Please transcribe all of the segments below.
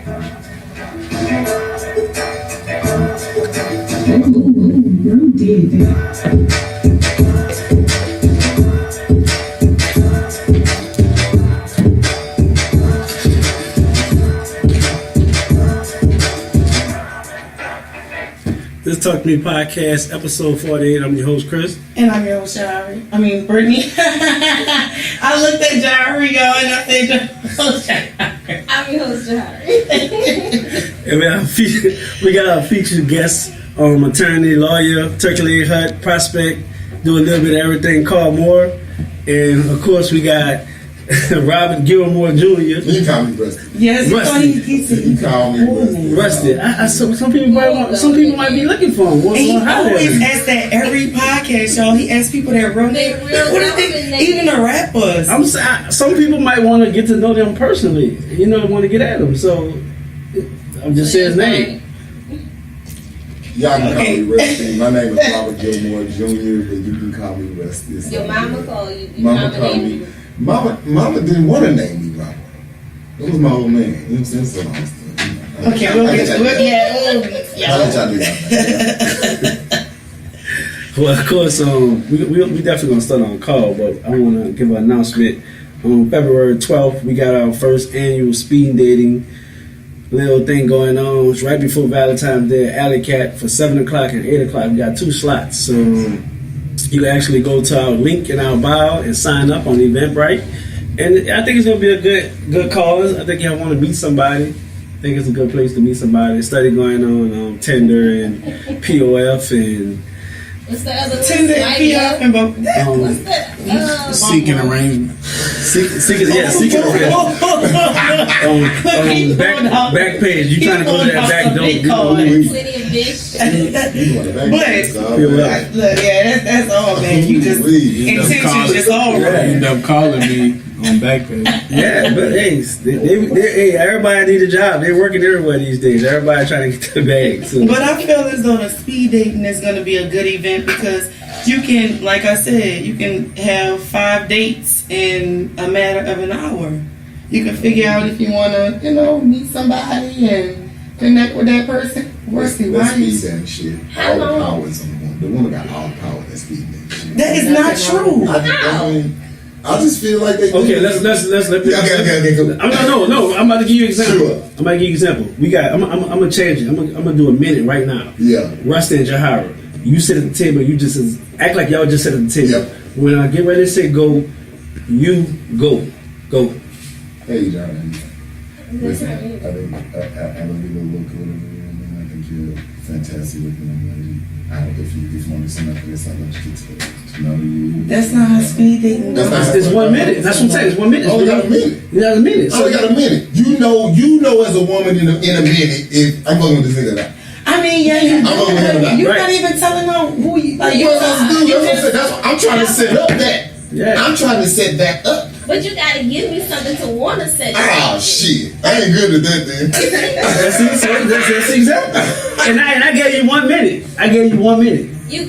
Who did that? This Talk to Me podcast, episode 48. I'm your host, Chris. And I'm your host, Jari. I mean, Brittany. I looked at Jari, y'all, and I said, Jari. I'm your host, Jari. And we got our featured guests, attorney, lawyer, turkey leg hut, prospect, do a little bit of everything, Carl Moore. And, of course, we got Robert Gilmore Jr. You call me Rusty. Yes, Rusty. he call me Rusty. Rusty. Some people might be looking for him. He always asks that every podcast, y'all. He asks people that wrote it. What do they think? Even the rappers. Some people might want to get to know them personally. You know, want to get at them. So I'm just saying his name. Y'all can call me Rusty. My name is Robert Gilmore Jr., but you can call me Rusty. Your mama call you. Mama called me. Mama didn't want to name me Robert. It was my old man. You know what I'm saying? So okay, we'll get I'll let y'all do that. Well, of course, we definitely gonna start on call, but I want to give an announcement. On February 12th, we got our first annual speed dating little thing going on. It's right before Valentine's Day at Alley Cat for 7 o'clock and 8 o'clock. We got 2 slots, so you can actually go to our link in our bio and sign up on Eventbrite. And I think it's gonna be a good cause. I think y'all want to meet somebody. I think it's a good place to meet somebody. Study going on Tinder and POF and what's the other one? Tinder and POF and both. What's the seeking arrangement. Seeking arrangement. Back page. You trying to go to that back door? Plenty of dish. But look, that's all, man. You just intentions just all You right. end up calling me on Backpage. Yeah, but hey, everybody need a job. They're working everywhere these days. Everybody trying to get to the bag. So. But I feel as though the speed dating is going to be a good event because you can, like I said, you can have 5 dates in a matter of an hour. You can figure out if you want to, meet somebody and connect with that person. Rusty, That why speed dating shit. All the power is on the woman. The woman got all the power in that speed dating shit. That is not true. I just feel like they. Okay, let's. Okay, cool. No. I'm about to give you an example. Sure. I'm about to give you an example. We got. I'm gonna change it. I'm gonna do a minute right now. Yeah. Rusty and Jahara, you sit at the table. You just act like y'all just sit at the table. Yeah. When I get ready to say go, you go. Hey, John. Listen, I think I love you, little cool. I think you're fantastic looking young lady. If you want to send up for this, I'd love to get to know you. That's not how speed dating goes. It's 1 minute. That's what I'm saying. It's 1 minute. Oh, you got a minute. You got a minute. Oh, you got a minute. You know, as a woman in a minute, if I'm going with this nigga now. I mean, yeah, you're Right. not even telling them who you like. That's what I'm trying to set up that. Yeah. I'm trying to set that up. But you gotta give me something to want to set. Ah, shit. I ain't good at that then. That's exactly. And I gave you 1 minute. You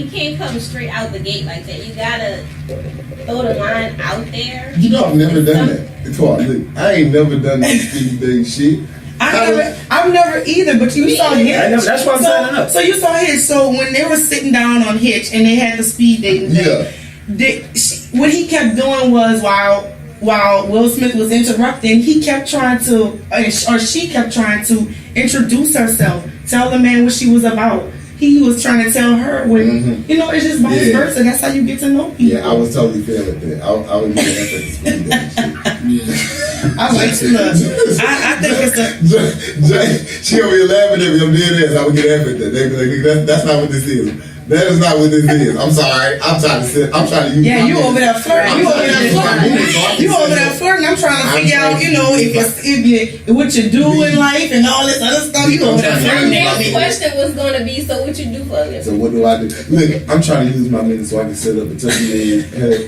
can't come straight out the gate like that. You gotta throw the line out there. You know I've never done that. I ain't never done this speed dating shit. I've never either, but you saw Hitch. I know, that's why I'm signing up. So you saw Hitch. So when they were sitting down on Hitch and they had the speed dating thing, what he kept doing was while Will Smith was interrupting, he kept trying to, or she kept trying to introduce herself, tell the man what she was about. He was trying to tell her when, it's just vice versa. That's how you get to know people. Yeah, I was totally fair at that. I would get that at the speed dating shit. I like to look. I think it's she gonna be laughing at me. I'm dead ass. I would get after that. That's not what this is. That is not what this is. I'm sorry. I'm trying to use. Yeah, you over there flirting. You over there flirting. I'm trying to figure out, if what you do in life and all this other stuff. You over there My flirting. next question was gonna be, so what you do for a living? So what do I do? Look, I'm trying to use my minutes so I can set up a turkey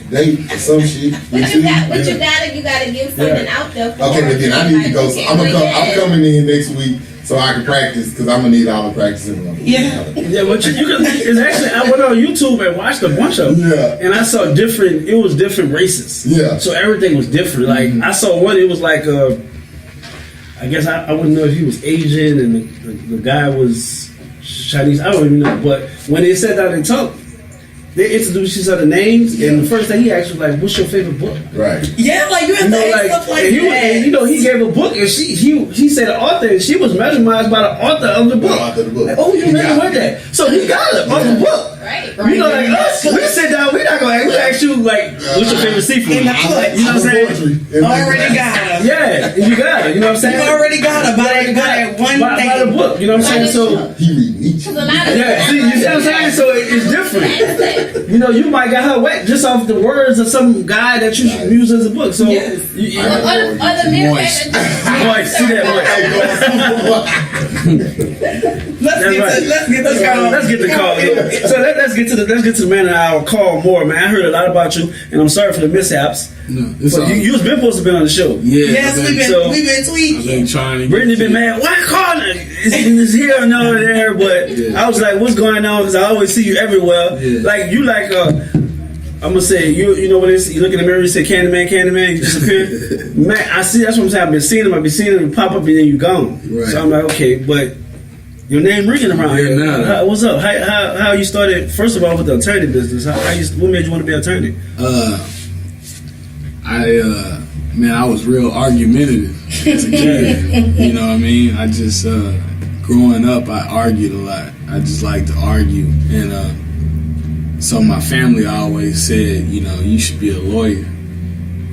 date or some shit. You gotta give something out there for. Okay, but then I need to go. So I'm coming in next week so I can practice because I'm gonna need all the practice in the Yeah, but you can. It's actually, I went on YouTube and watched a bunch of them. Yeah. And I saw different. It was different races. Yeah. So everything was different. Like I saw one. It was like I guess I wouldn't know if he was Asian and the guy was Chinese. I don't even know. But when they sat down and talked, they introduced each other names, and the first thing he asked was like, "What's your favorite book?" Right. Yeah, like you have to ask stuff like and that. he gave a book, and he said the author, and she was mesmerized by the author of the book. Like, oh, you really read that? So he got it on the book. Right. You know, like us, we sit down, we're not gonna ask you like, what's your favorite seafood? In the cut. You know what I'm saying? Already got her. Yeah, you got it. You know what I'm saying? You already got her by that one by thing. the book. You know what I'm saying? So He read Nietzsche. Because a lot of yeah, see, you see what I'm saying? So it's different. different. You know, you might got her wet just off the words of some guy that you use as a book. So Yes. you Or the mere Moist. fact that boy, see that Let's get the call. Let's get the call. Yeah. So let's get to the man of our call more, man. I heard a lot about you, and I'm sorry for the mishaps. No, it's But all, you was been supposed to be on the show. yeah. Yes, we've been I've tweaking. been trying to. Brittany been mad. Why calling? It's here and over there, but Yeah. I was like, "What's going on?" Because I always see you everywhere. Yeah. Like you, I'm gonna say you know what it is. You look in the mirror, you say Candyman, you disappear. Man, I see. That's what I'm saying. I've been seeing him pop up, and then you gone. Right. So I'm like, okay, but your name ringing around Yeah, here. nah. What's up? How you started? First of all, with the attorney business. What made you want to be an attorney? I was real argumentative as a kid. You know what I mean? I just growing up, I argued a lot. I just like to argue, and so my family always said, you know, you should be a lawyer,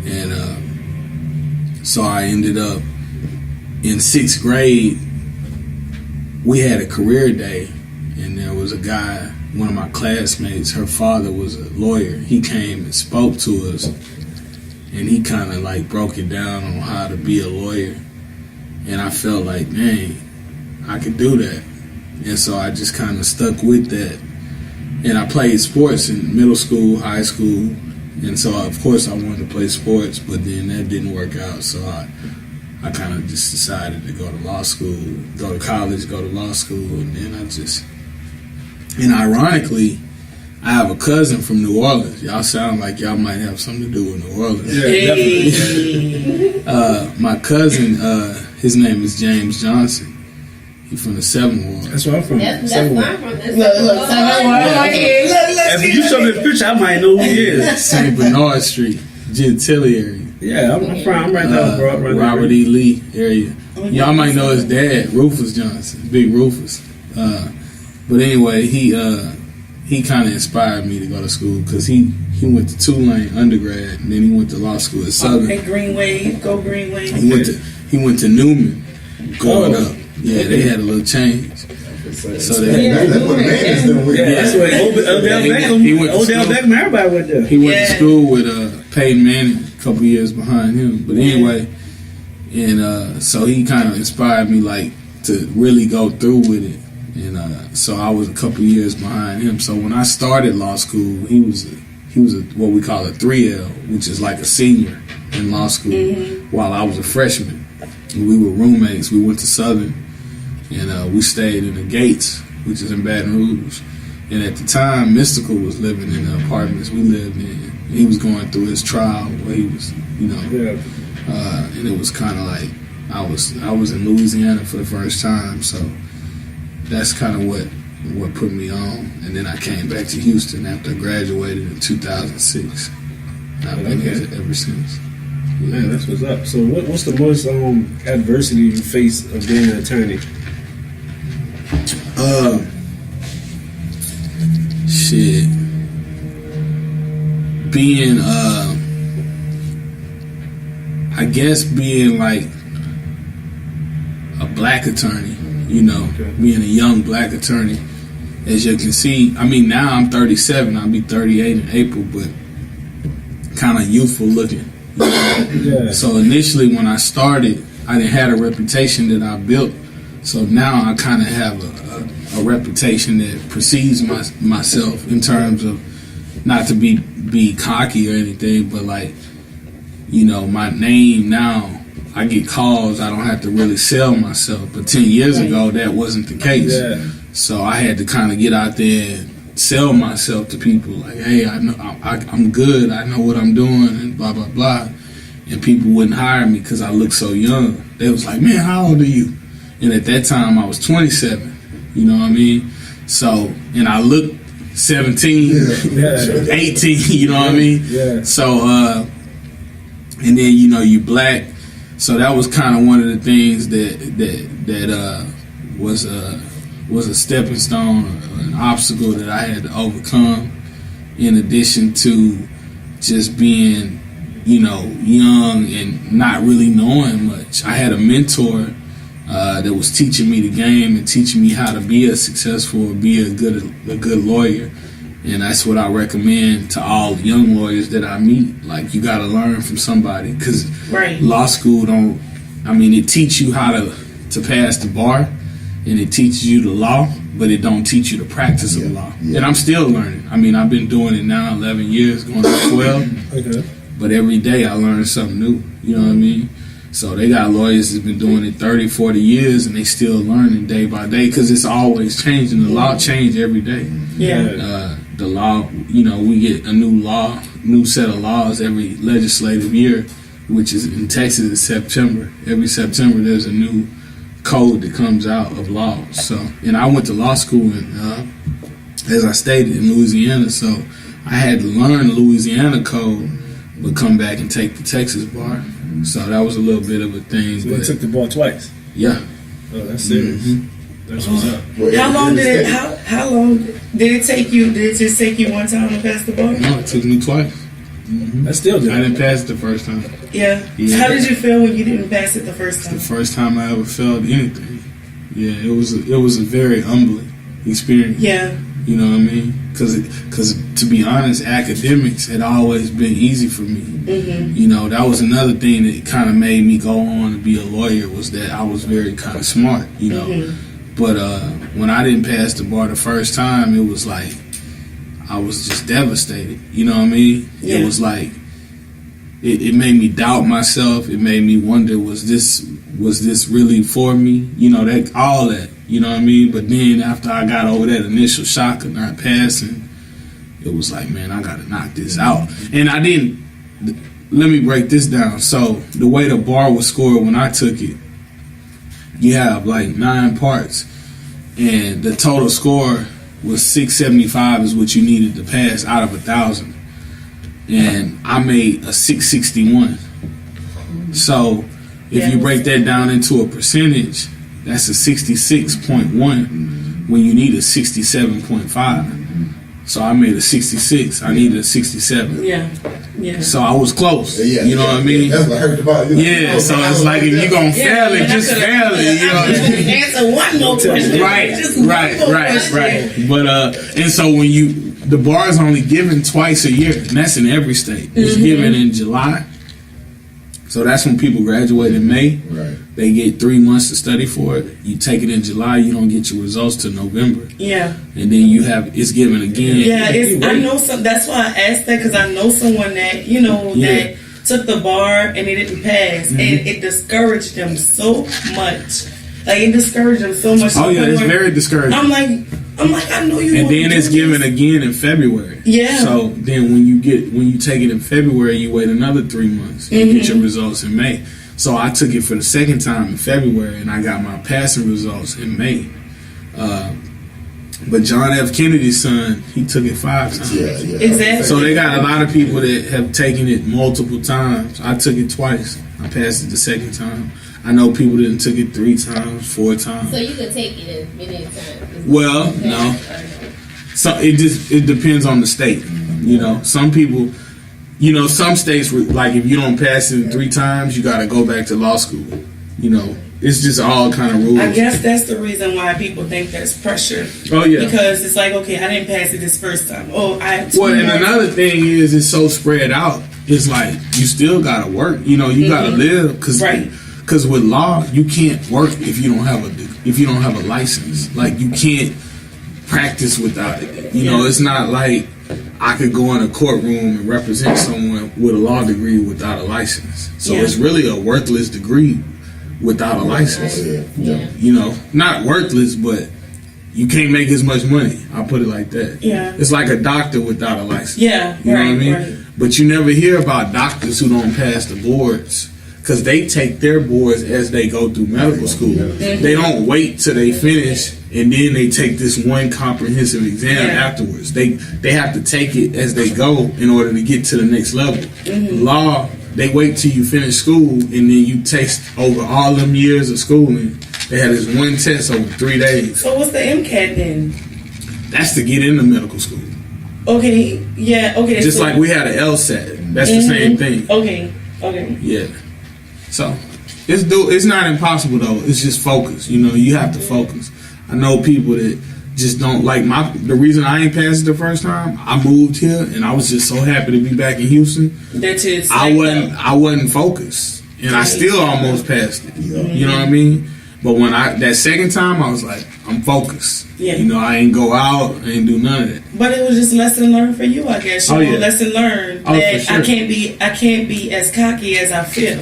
and so I ended up in 6th grade. We had a career day, and there was a guy, one of my classmates, her father was a lawyer. He came and spoke to us, and he kind of like broke it down on how to be a lawyer. And I felt like, man, I could do that. And so I just kind of stuck with that. And I played sports in middle school, high school. And so, of course, I wanted to play sports, but then that didn't work out. So I kind of just decided to go to law school, go to college, go to law school. And then and ironically, I have a cousin from New Orleans. Y'all sound like y'all might have something to do with New Orleans. Yeah, definitely. My cousin, his name is James Johnson. He's from the 7th Ward. That's where I'm from. That's Seven where Ward. I'm from. That's Look, If you show me the picture, I might know who he is. St. Bernard Street, Gentilly area. Yeah, I'm right down the road. Robert E. Lee area. Y'all might know his dad, Rufus Johnson, Big Rufus. But anyway, he kind of inspired me to go to school because he went to Tulane undergrad, and then he went to law school at Southern. Okay, Green Wave, go Green Wave. He went to Newman growing up. Yeah, they had a little change. So That's what man is doing with Yeah, that's what Odell Beckham. He went to Odell school. Beckham, everybody went there. He went to school with Peyton Manning a couple years behind him. But anyway, and so he kind of inspired me like to really go through with it. And so I was a couple years behind him. So when I started law school, he was what we call a 3L, which is like a senior in law school, while I was a freshman. And we were roommates. We went to Southern, and we stayed in the Gates, which is in Baton Rouge. And at the time, Mystical was living in the apartments we lived in. He was going through his trial where he was, and it was kind of like I was in Louisiana for the first time, so that's kind of what put me on. And then I came back to Houston after I graduated in 2006. I've been here ever since. Man, that's what's up. So, what's the most adversity you face of being an attorney? Shit. Being, I guess being like a black attorney, being a young black attorney. As you can see, I mean, now I'm 37, I'll be 38 in April, but kind of youthful looking. Yeah. So initially when I started, I didn't have a reputation that I built. So now I kind of have a reputation that precedes myself in terms of, not to be cocky or anything, but like, my name now, I get calls, I don't have to really sell myself. But 10 years ago, that wasn't the case. Yeah. So I had to kind of get out there and sell myself to people. Like, hey, I know I'm good. I know what I'm doing, and blah blah blah. and people wouldn't hire me because I looked so young. They was like, man, how old are you? And at that time I was 27. You know what I mean? So, and I looked 17, 18, you know what I mean? Yeah. So, and then, you know, you black. So that was kind of one of the things that was a stepping stone, an obstacle that I had to overcome, in addition to just being, you know, young and not really knowing much. I had a mentor that was teaching me the game and teaching me how to be a successful, be a good lawyer. And that's what I recommend to all young lawyers that I meet. Like, you got to learn from somebody, because law school it teach you how to pass the bar, and it teaches you the law, but it don't teach you the practice of law. And I'm still learning. I mean, I've been doing it now 11 years, going on 12. Okay. But every day I learn something new. You know what I mean? So they got lawyers that's been doing it 30, 40 years, and they still learning day by day, because it's always changing. The law change every day. Yeah. The law, you know, we get a new set of laws every legislative year, which is in Texas is September. Every September there's a new code that comes out of laws. So, and I went to law school in, as I stated, in Louisiana. So I had to learn the Louisiana code, but come back and take the Texas bar. So that was a little bit of a thing. So you took the bar twice? Yeah. Oh, that's serious. That's what's up. How long did it take you? Did it just take you one time to pass the bar? No, it took me twice. That's still good. I didn't pass it the first time. Yeah. How did you feel when you didn't pass it the first time? The first time I ever felt anything. Yeah, it was a very humbling experience. Yeah. You know what I mean? Because to be honest, academics had always been easy for me. Mm-hmm. You know, that was another thing that kind of made me go on to be a lawyer, was that I was very kind of smart, you know. Mm-hmm. But when I didn't pass the bar the first time, it was like I was just devastated. You know what I mean? Yeah. It was like it made me doubt myself. It made me wonder, was this really for me? You know, that all that. You know what I mean? But then after I got over that initial shock of not passing, it was like, man, I got to knock this out. And I didn't. Let me break this down. So the way the bar was scored when I took it, you have like 9 parts, and the total score was 675 is what you needed to pass out of 1,000, and I made a 661. So if you break that down into a percentage, that's a 66.1 when you need a 67.5. So I made a 66. I needed a 67. Yeah. Yeah. So I was close. Yeah, you know what I mean? That's what I heard about you. Yeah, so it's like, if you're going to fail it, just fail it. You know what I mean? Answer one more question. Right. But, and so when the bar is only given twice a year, and that's in every state. It's given in July. So that's when people graduate in May. Right. They get 3 months to study for it. You take it in July, you don't get your results till November. Yeah. And then it's given again. Yeah, I know some. That's why I asked that, because I know someone that that took the bar and it didn't pass, and it discouraged them so much. Like, it discouraged them so much. Oh yeah, it's very discouraging. I'm like, I know you. And then it's given again in February. Yeah. So then when you take it in February, you wait another 3 months and get your results in May. So I took it for the second time in February, and I got my passing results in May. But John F. Kennedy's son, he took it 5 times. Yeah. Exactly. So they got a lot of people that have taken it multiple times. I took it twice. I passed it the second time. I know people that took it 3 times, 4 times. So you could take it as many times. Well, no. So it depends on the state. You know, some people, some states, like, if you don't pass it 3 times, you got to go back to law school. You know, it's just all kind of rules. I guess that's the reason why people think there's pressure. Oh yeah, because it's like, okay, I didn't pass it this first time. Oh, I have 2 Well, and more. another thing is, it's so spread out. It's like, you still got to work. You know, you got to live, because with law, you can't work if you don't have a license. Like, you can't practice without it. You know, it's not like I could go in a courtroom and represent someone with a law degree without a license. So it's really a worthless degree without a license. Yeah. You know, not worthless, but you can't make as much money. I'll put it like that. Yeah. It's like a doctor without a license. Yeah. You know what I mean? Right. But you never hear about doctors who don't pass the boards because they take their boards as they go through medical school. They don't wait till they finish and then they take this one comprehensive exam afterwards. They have to take it as they go in order to get to the next level. Law, they wait till you finish school and then you test over all them years of schooling. They had this one test over 3 days. So what's the MCAT then? That's to get into medical school. Okay, yeah, okay. Just like we had an LSAT. That's the same thing. Okay. Yeah. So it's not impossible though. It's just focus. You know, you have to focus. I know people that just don't like the reason I ain't passed it the first time. I moved here and I was just so happy to be back in Houston. That's it. I wasn't focused, and I still almost passed it. You know what I mean? But when that second time, I was like, I'm focused. Yeah. You know, I ain't go out, I ain't do none of that. But it was just lesson learned for you, I guess. Lesson learned that sure. I can't be as cocky as I feel.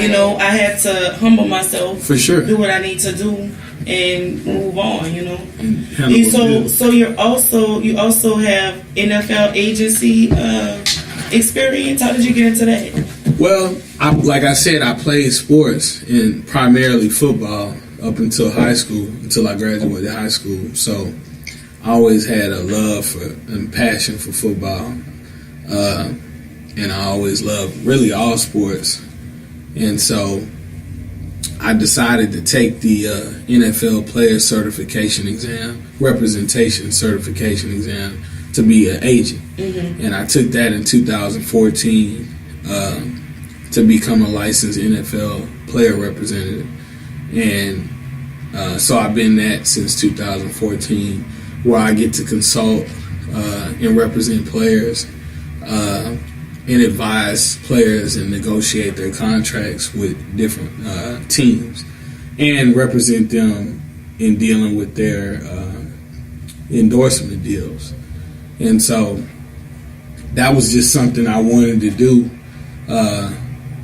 You know, I had to humble myself. For sure. Do what I need to do and move on. You know. And so you also have NFL agency experience. How did you get into that? Well, like I said, I played sports and primarily football up until high school, until I graduated high school. So I always had a love for and passion for football. And I always loved really all sports. And so I decided to take the NFL player certification exam, representation certification exam, to be an agent. And I took that in 2014 to become a licensed NFL player representative. And so I've been that since 2014, where I get to consult and represent players and advise players and negotiate their contracts with different teams and represent them in dealing with their endorsement deals. And so that was just something I wanted to do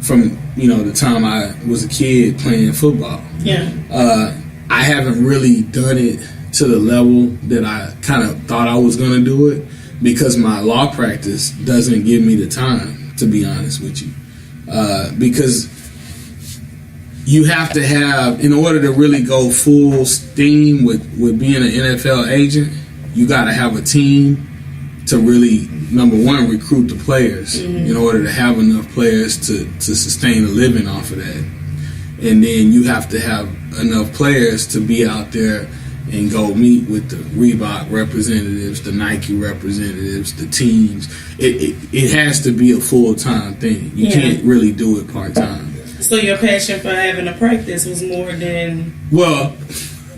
from the time I was a kid playing football. I haven't really done it to the level that I kind of thought I was going to do it because my law practice doesn't give me the time, to be honest with you. Because you have to have, in order to really go full steam with being an NFL agent, you got to have a team to really, number one, recruit the players in order to have enough players to sustain a living off of that. And then you have to have enough players to be out there and go meet with the Reebok representatives, the Nike representatives, the teams. It has to be a full-time thing. You can't really do it part-time. So your passion for having a practice was more than... Well,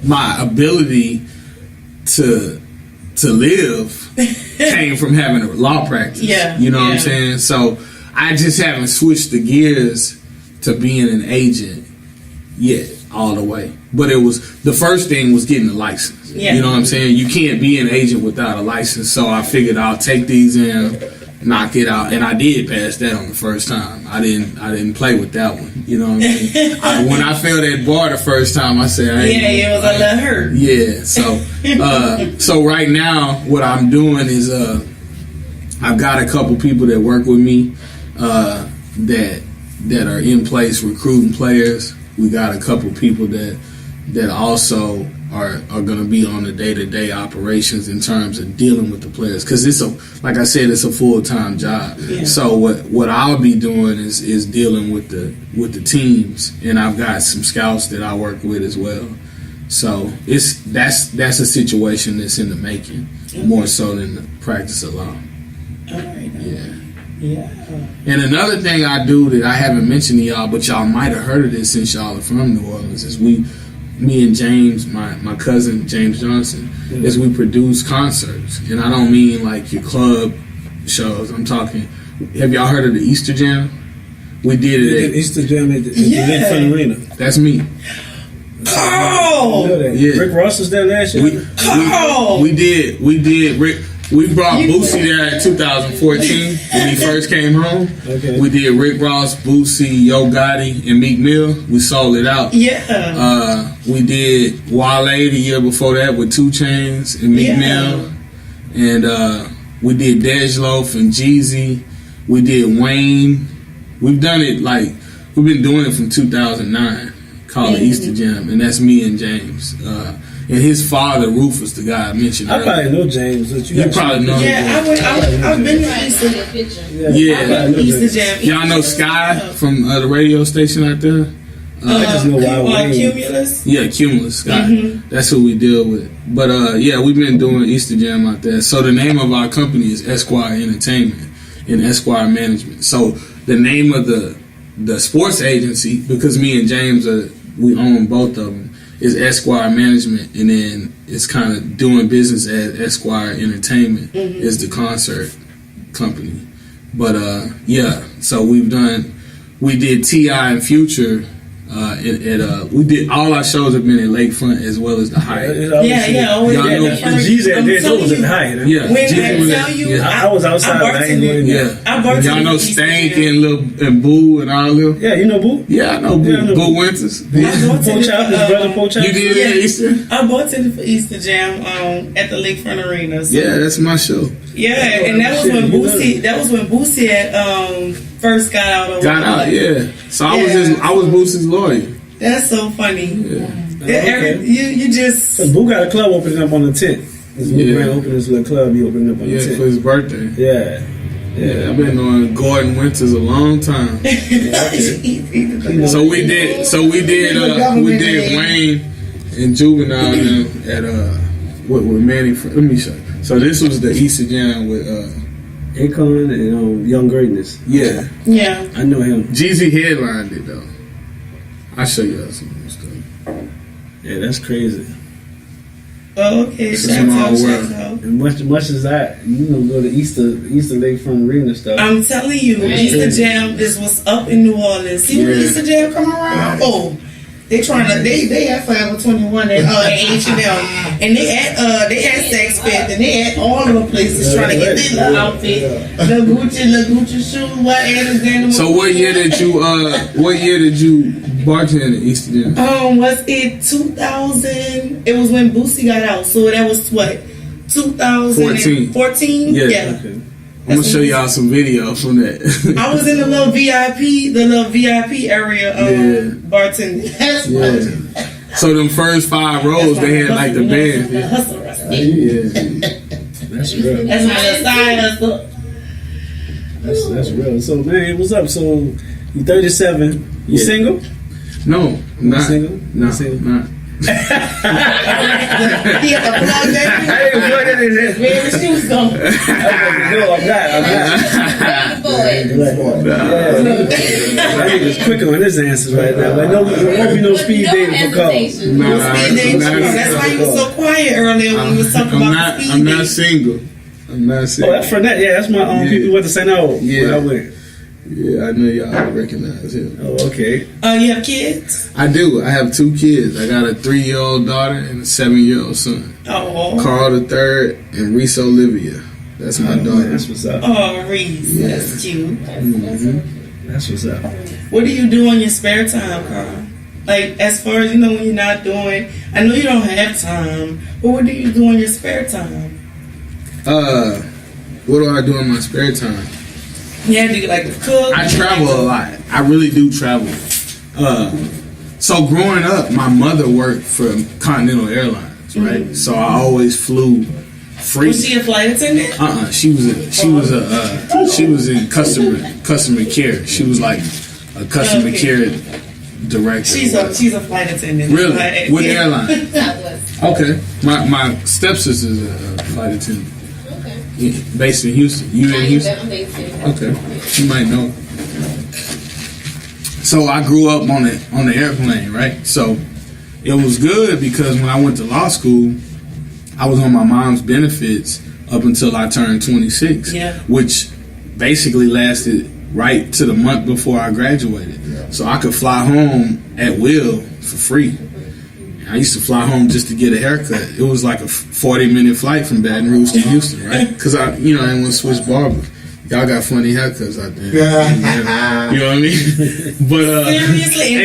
my ability to live came from having a law practice. You know what I'm saying? So I just haven't switched the gears to being an agent yet all the way. But it was, the first thing was getting a license. You know what I'm saying? You can't be an agent without a license. So I figured I'll take these in, knock it out, and I did pass that on the first time. I didn't play with that one. You know what I mean? When I failed that bar the first time, I said, it was a little hurt. Yeah. So so right now, what I'm doing is I've got a couple people that work with me that are in place recruiting players. We got a couple people that also are going to be on the day-to-day operations in terms of dealing with the players, because like I said, it's a full-time job. So what I'll be doing is dealing with the teams, and I've got some scouts that I work with as well. So that's a situation that's in the making, more so than the practice of law. All right. Yeah. And another thing I do that I haven't mentioned to y'all, but y'all might have heard of this since y'all are from New Orleans, is me and James, my cousin James Johnson, is we produce concerts. And I don't mean like your club shows. I'm talking, have y'all heard of the Easter Jam? We did it at Easter Jam at the Fun Arena. That's me. Oh! Rick Ross was there last year. We did Rick. We brought Boosie there in 2014 when he first came home. We did Rick Ross, Boosie, Yo Gotti, and Meek Mill. We sold it out. We did Wale the year before that with 2 Chainz and Meek Mill. And we did Dej Loaf and Jeezy. We did Wayne. We've done it we've been doing it from 2009. Called the Easter Jam, and that's me and James. And his father, Rufus, the guy I mentioned. I probably know James. You probably know him. Yeah, I've been to Easter. Easter Jam. Y'all know Sky from the radio station out there? I just know why Cumulus. Yeah, Cumulus Sky. That's who we deal with. But we've been doing Easter Jam out there. So the name of our company is Esquire Entertainment and Esquire Management. So the name of the sports agency, because me and James we own both of them, is Esquire Management, and then it's kind of doing business as Esquire Entertainment is the concert company. But so we did T.I. and Future. We did all our shows have been at Lakefront as well as the Hyatt. Always. Y'all know G's at there, those at the Hyatt. Yeah, When I tell you, I was outside. I ain't going in. Y'all know Stank and Boo and all them. Yeah, you know Boo. Yeah, I know Boo. Yeah, I know Boo Winters. Pochop, his brother Pochop. You did it at Easter? I bartended for Easter Jam at the Lakefront Arena. So. Yeah, that's my show. Yeah, and that was when Boosie. That was when Boosie had first got out. Yeah. So I was Boosie's lawyer. That's so funny. Yeah. You just. Boo got a club opening up on the 10th. His new grand opening his little club. He opening up on the 10th. For his birthday. Yeah, I've been on Gordon Winters a long time. So we did Wayne and Juvenile at with Manny. Let me show you. So this was the Easter Jam with Akon and Young Greatness. Yeah. I know him. Jeezy headlined it though. I'll show you some more stuff. Yeah, that's crazy. Oh, okay, shout out. And much as I, go to Easter Lakefront Arena stuff. I'm telling you, Easter Jam is what's up in New Orleans. See when Easter Jam come around? Oh, they had Forever 21 at H&M, and they had Saks Fifth, and they had all of the places trying to get their little outfit, the Gucci shoes, what. So what year did you bartend at Easter Jam? Was it 2000? It was when Boosie got out, so that was what, 2014? Yeah. Okay. I'm gonna show y'all some video from that. I was in the little VIP area bartending. So them first 5 rows, they had like the band. That's real. That's my side hustle. That's real. So man, what's up? So you 37? You single? No, I'm not single. Not. He had to plug that. I didn't plug it in there. Where his shoes go? No, I'm not. I think it's quick on his answers right now. Like, no, there won't be no speed dating for calls. No, that's why you was so quiet earlier when we was talking about speed I'm not single. I'm not single. Oh, that's Fernette. Yeah, that's my people went to St. O. Yeah. I went. Yeah, I know y'all recognize him. Oh, okay. You have kids? I do. I have 2 kids. I got a 3-year-old daughter and a 7-year-old son. Oh. Carl III and Reese Olivia. That's my daughter. Man, that's what's up. Oh, Reese. Yeah. That's cute. That's what's up. What do you do in your spare time, Carl? Like, as far as, when you're not doing... I know you don't have time, but what do you do in your spare time? What do I do in my spare time? Yeah, do you like to cook? I travel a lot. I really do travel. So growing up, my mother worked for Continental Airlines, right? So I always flew free. Was she a flight attendant? She was in customer care. She was like a customer care director. She's a flight attendant. Really? What airline? Southwest. Okay. My stepsister's a flight attendant. Okay. Based in Houston. You in Houston? I'm based in Okay. You might know. So I grew up on the airplane, right? So it was good because when I went to law school, I was on my mom's benefits up until I turned 26, which basically lasted right to the month before I graduated. So I could fly home at will for free. I used to fly home just to get a haircut. It was like a 40-minute flight from Baton Rouge to Houston, right? Because I didn't want to switch barbers. Y'all got funny haircuts out there. You know what I mean? But Seriously,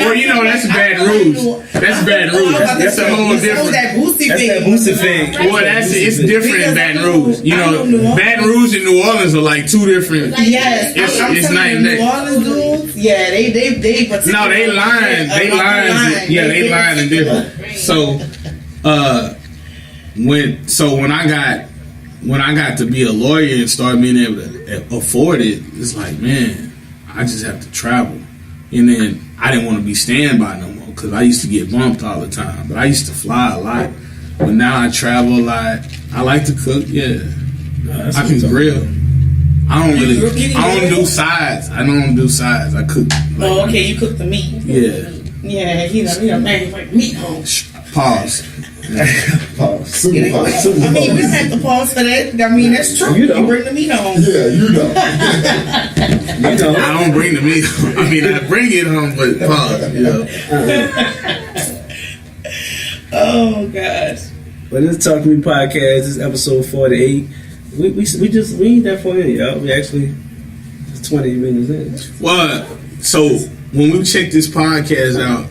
well, you know that's Baton Rouge. That's Baton Rouge. That's a whole different. That Boosie That's thing. that Boosie thing. Well, it's different in Baton Rouge. You know, Baton Rouge and New Orleans are like two different. Yes, I'm It's telling night you, and New Orleans dudes. Yeah, they. No, they lying. They lying. Yeah, they lying and different. So, when I got to be a lawyer and start being able to afford it, it's like, man, I just have to travel. And then I didn't want to be standby no more because I used to get bumped all the time. But I used to fly a lot. But now I travel a lot. I like to cook, yeah. I can grill. I don't do sides. I don't do sides. I cook. Oh, okay, you cook the meat. Yeah. Yeah, you know, man, like meat home. Pause. Pause. I mean, we don't have to pause for that. I mean, that's true. You You know. bring the meat home. Yeah, you know. You know. I don't bring the meat home. I mean, I bring it home, but pause. You know. Oh gosh. But this Talk to Me podcast, this is episode 48. We ain't that far in, y'all. We actually just 20 minutes in. Well, so when we check this podcast out,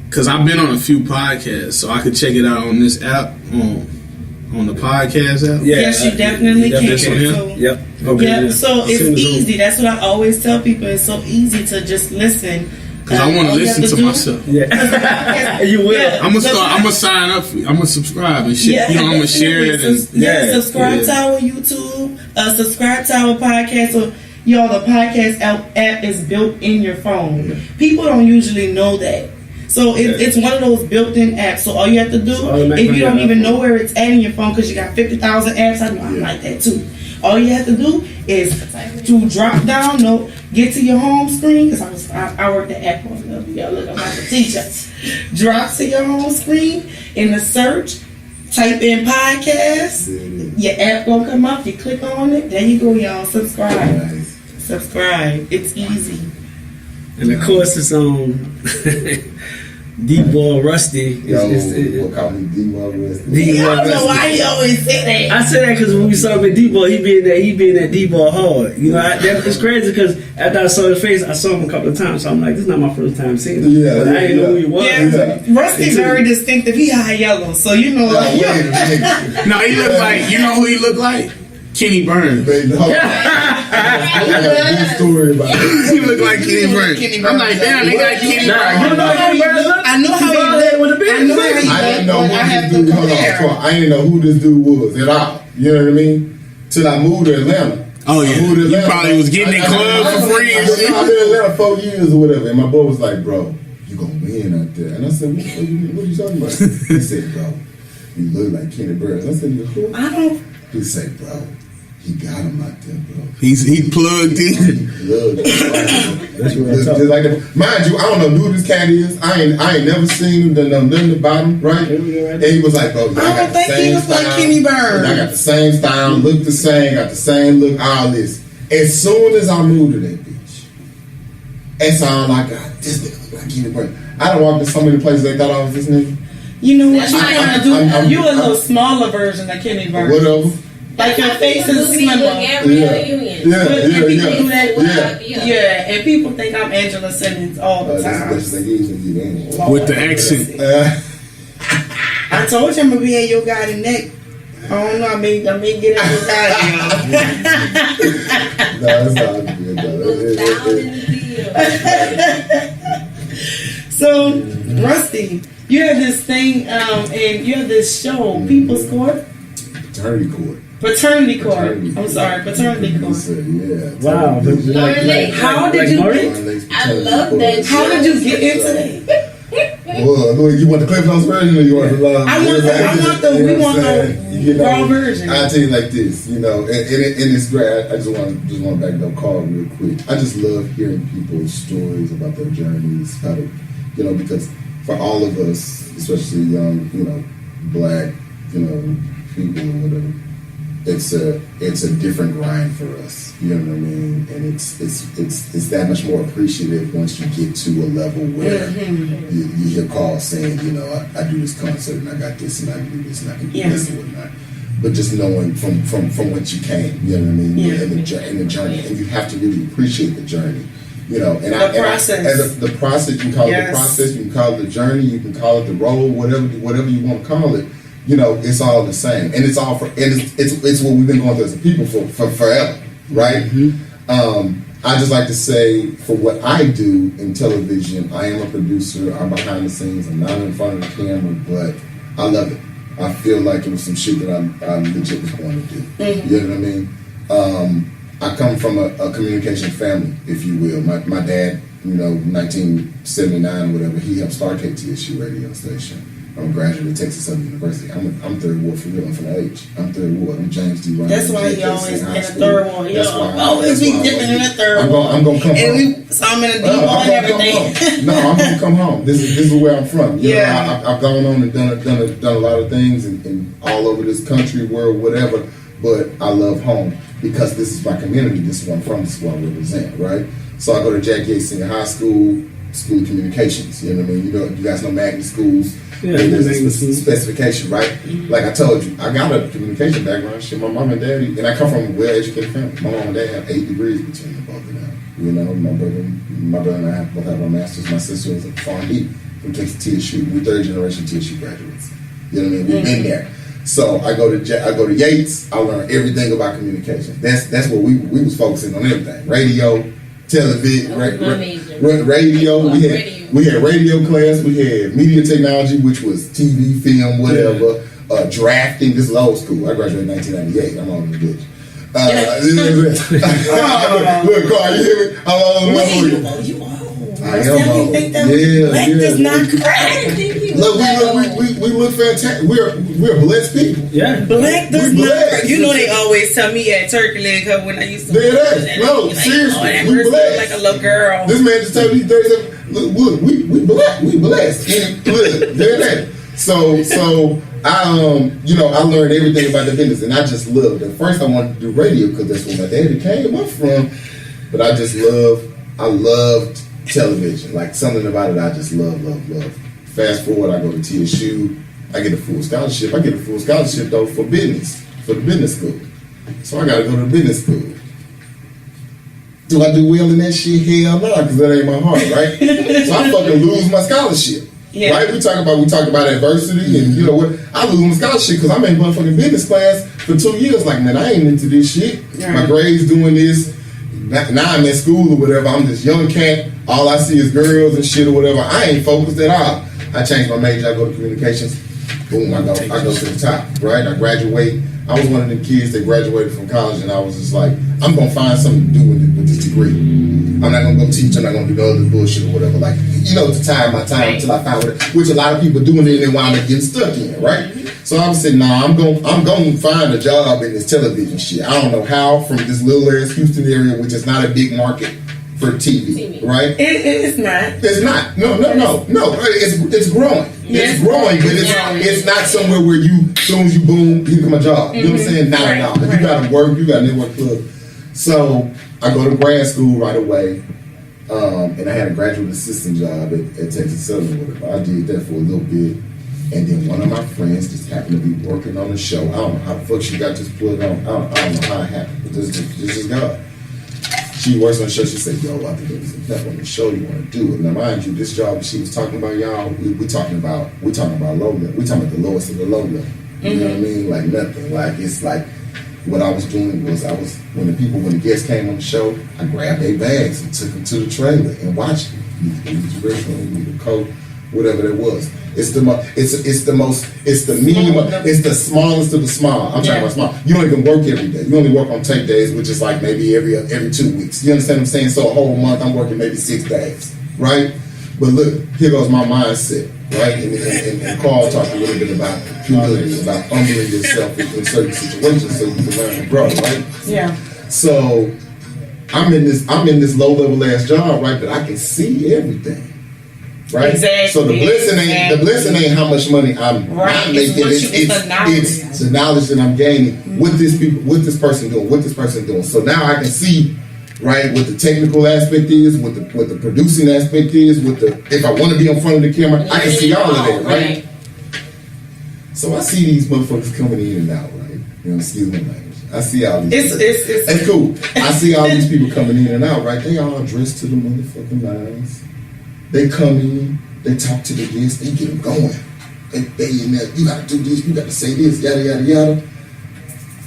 because I've been on a few podcasts, so I could check it out on this app, on the podcast app. Yeah, Yes, you definitely can. this one here? So, Yep. Okay, yeah, so As it's soon as easy. That's what I always tell people. It's so easy to just listen. Because I want to all you listen have to do- myself. Yeah. You will. Yeah. I'm gonna sign up for you. I'm gonna subscribe and shit. Yeah, You know, I'm gonna share it. And, subscribe to our YouTube. Subscribe to our podcast. So, y'all, the podcast app is built in your phone. People don't usually know that. So it's one of those built-in apps. So all you have to do, if you don't even know where it's at in your phone, because you got 50,000 apps, I know I'm like that too. All you have to do is to drop down, get to your home screen, because I work the app on the look, I'm like a teacher. Drop to your home screen in the search, type in podcast, your app gonna come up, you click on it, there you go, y'all. Subscribe. Subscribe. It's easy. And of course, it's D-Ball Rusty. What call me D-Ball Rusty? I don't know why he always say that. I say that because when we saw him at D-Ball, he be in that D-Ball hard. You know, it's crazy because after I saw his face, I saw him a couple of times. So I'm like, this is not my first time seeing him. Yeah, but I didn't know who he was. Yeah, Rusty's very distinctive. He high yellow, so you know. Wait a minute. no, he looked like, you know who he looked like? Kenny Burns. Baby, hold on. I got a good story about it. He looked like Kenny Burns. I'm like, damn, they got Kenny Nah, you Burns. know how he looked? I know how he looked with the beard. I know how he I didn't know looked, but I who have this to dude. Hold on, compare. I didn't know who this dude was at all. You know what I mean? Till I moved to Atlanta. Oh, yeah. I moved to You Atlanta. probably was getting in clubs for free and shit. I've been in Atlanta 4 years or whatever, and my boy was like, "Bro, you gonna win out there?" And I said, "What are you talking about?" He said, "Bro, you look like Kenny Burns." I said, "Who?" I don't. He said, "Bro, he got him out there, bro." He plugged in. That's what I'm Just talking like that. Mind you, I don't know who this cat is. I ain't never seen him. Done know nothing about him, right? And he was like, "Bro, I I got don't the think he same looks like style. Kenny Burns. And I got the same style, look the same, got the same look, all this." As soon as I moved to that bitch, that's all I got. This nigga look like Kenny Burns. I done walked in so many places they thought I was this nigga. You know what you I'm- want to I'm- do? You a little smaller version of Kenny Burns. Whatever. Like your face is slimmer. Gabrielle Union. Yeah, Yeah, and people think I'm Angela Simmons all the time. That's what they use when you in. With the accent. I told you I'm gonna be at your guy neck. I don't know. I may get at your guy. No, it's all good, Down though. in the field. So, Rusty, you have this thing, and you have this show, People's Court, Paternity court. Paternity Court. I'm sorry, Paternity Court. Yeah. Wow. How did you get? I love that. How did you get into that? Well, you want the Cliff Notes version or you want the We want the raw version. I'll tell you like this, you know, and it's great. I just want to back it up, Carl, real quick. I just love hearing people's stories about their journeys, how to, you know, because for all of us, especially young, you know, black, you know, people or whatever, it's a different grind for us. You know what I mean? And it's that much more appreciative once you get to a level where you hear calls saying, you know, I do this concert and I got this and I can do this and I can do this and whatnot. but just knowing from what you came, you know what I mean, and the journey, and you have to really appreciate the journey, you know. And the process. The process, you can call it the process, you can call it the journey, you can call it the road, whatever you want to call it. You know, it's all the same, and it's all it's what we've been going through as a people for forever, right? Mm-hmm. I just like to say, for what I do in television, I am a producer. I'm behind the scenes. I'm not in front of the camera, but I love it. I feel like it was some shit that I legit was going to do. Mm-hmm. You know what I mean? I come from a communication family, if you will. My dad, you know, 1979 or whatever, he helped start KTSU radio station. I'm a graduate of Texas Southern University. I'm third ward for real. I'm from the H. I'm third ward. I'm James D. Ryan. That's why he always in the third ward. That's why always be dipping in the third ward. I'm gonna come home. So I'm in a D ward and everything. No, I'm gonna come home. This is where I'm from. You know, I've gone on and done a lot of things and all over this country, world, whatever. But I love home because this is my community. This is where I'm from. This is what I represent. Right. So I go to Jack Yates Senior High School of Communications. You know what I mean? You guys know magnet schools. Yeah, there's a specification, right? Mm-hmm. Like I told you, I got a communication background. Shit, my mom and daddy, and I come from a well-educated family. My mom and dad have 8 degrees between them both of them. You know, my brother and I both have our masters. My sister is a PharmD from Texas TSU. We're third-generation TSU graduates. You know what I mean? We've been there. So I go to Yates. I learn everything about communication. That's what we was focusing on everything: radio, television, radio. We had radio class. We had media technology, which was TV, film, whatever. Drafting. This is old school. I graduated in 1998. I'm on the bitch. Look, Carl, you hear me? I'm on you old. I am old. Black does not crack. Look, we look fantastic. We're blessed people. Yeah. Black does not crack. You know they always tell me at Turkey Leg Hub when I used to. No, seriously, we blessed. Like a little girl. This man just told me 37. Look, we blessed. We blessed. And look, that. So I I learned everything about the business, and I just loved it. At first, I wanted to do radio because that's where my daddy came up from. But I loved television. Like something about it, I just love. Fast forward, I go to TSU. I get a full scholarship. I get a full scholarship though for the business school. So I got to go to the business school. Do I do well in that shit? Hell no, because that ain't my heart, right? So I fucking lose my scholarship. Yeah. Right? We talk about adversity, and you know what? I lose my scholarship because I'm in motherfucking business class for 2 years. Like, man, I ain't into this shit. Yeah. My grades doing this. Now I'm in school or whatever. I'm this young cat. All I see is girls and shit or whatever. I ain't focused at all. I changed my major. I go to communications. Boom, I go to the top. Right? I graduate. I was one of the kids that graduated from college, and I was just like, I'm gonna find something to do with this degree. I'm not gonna go teach. I'm not gonna do no other bullshit or whatever. Like, to time my time until I found it, which a lot of people doing it and they wind up getting stuck in, right? So I was saying, I'm gonna find a job in this television shit. I don't know how, from this little ass Houston area, which is not a big market for TV. Right? It's not. It's not. No. It's growing. It's growing, but it's not somewhere where as soon as you boom, you become a job. You know what I'm saying? Not at all. But you gotta work, you got network club. So I go to grad school right away. And I had a graduate assistant job at Texas Southern or whatever. I did that for a little bit. And then one of my friends just happened to be working on the show. I don't know how the fuck she got this plugged on. I don't know how it happened. But this is God. She works on the show. She said, yo, I think there's enough on the show you want to do it. Now, mind you, this job that she was talking about, y'all, we talking about low level. We talking about the lowest of the low level. You know what I mean? Like nothing. Like, it's like, what I was doing was when the guests came on the show, I grabbed their bags and took them to the trailer and watched them. You need the restroom, you need the coat, whatever that was. It's the medium, it's the smallest of the small. I'm talking about small. You don't even work every day. You only work on tape days, which is like maybe every 2 weeks. You understand what I'm saying? So a whole month, I'm working maybe 6 days, right? But look, here goes my mindset, right? And Carl talked a little bit about humility, about humbling yourself in certain situations so you can learn and grow, right? Yeah. So I'm in this low level ass job, right? But I can see everything. Right? Exactly. So the blessing ain't how much money I'm making. It's the knowledge that I'm gaining. What this person doing. So now I can see, right, what the technical aspect is, what the producing aspect is, if I want to be in front of the camera, I can see all of that, right? So I see these motherfuckers coming in and out, right? You know, excuse my language. I see all these. It's cool. I see all these people coming in and out, right? They all dressed to the motherfucking nines. They come in, they talk to the guests, they get them going. They in there, you gotta do this, you gotta say this, yada yada yada.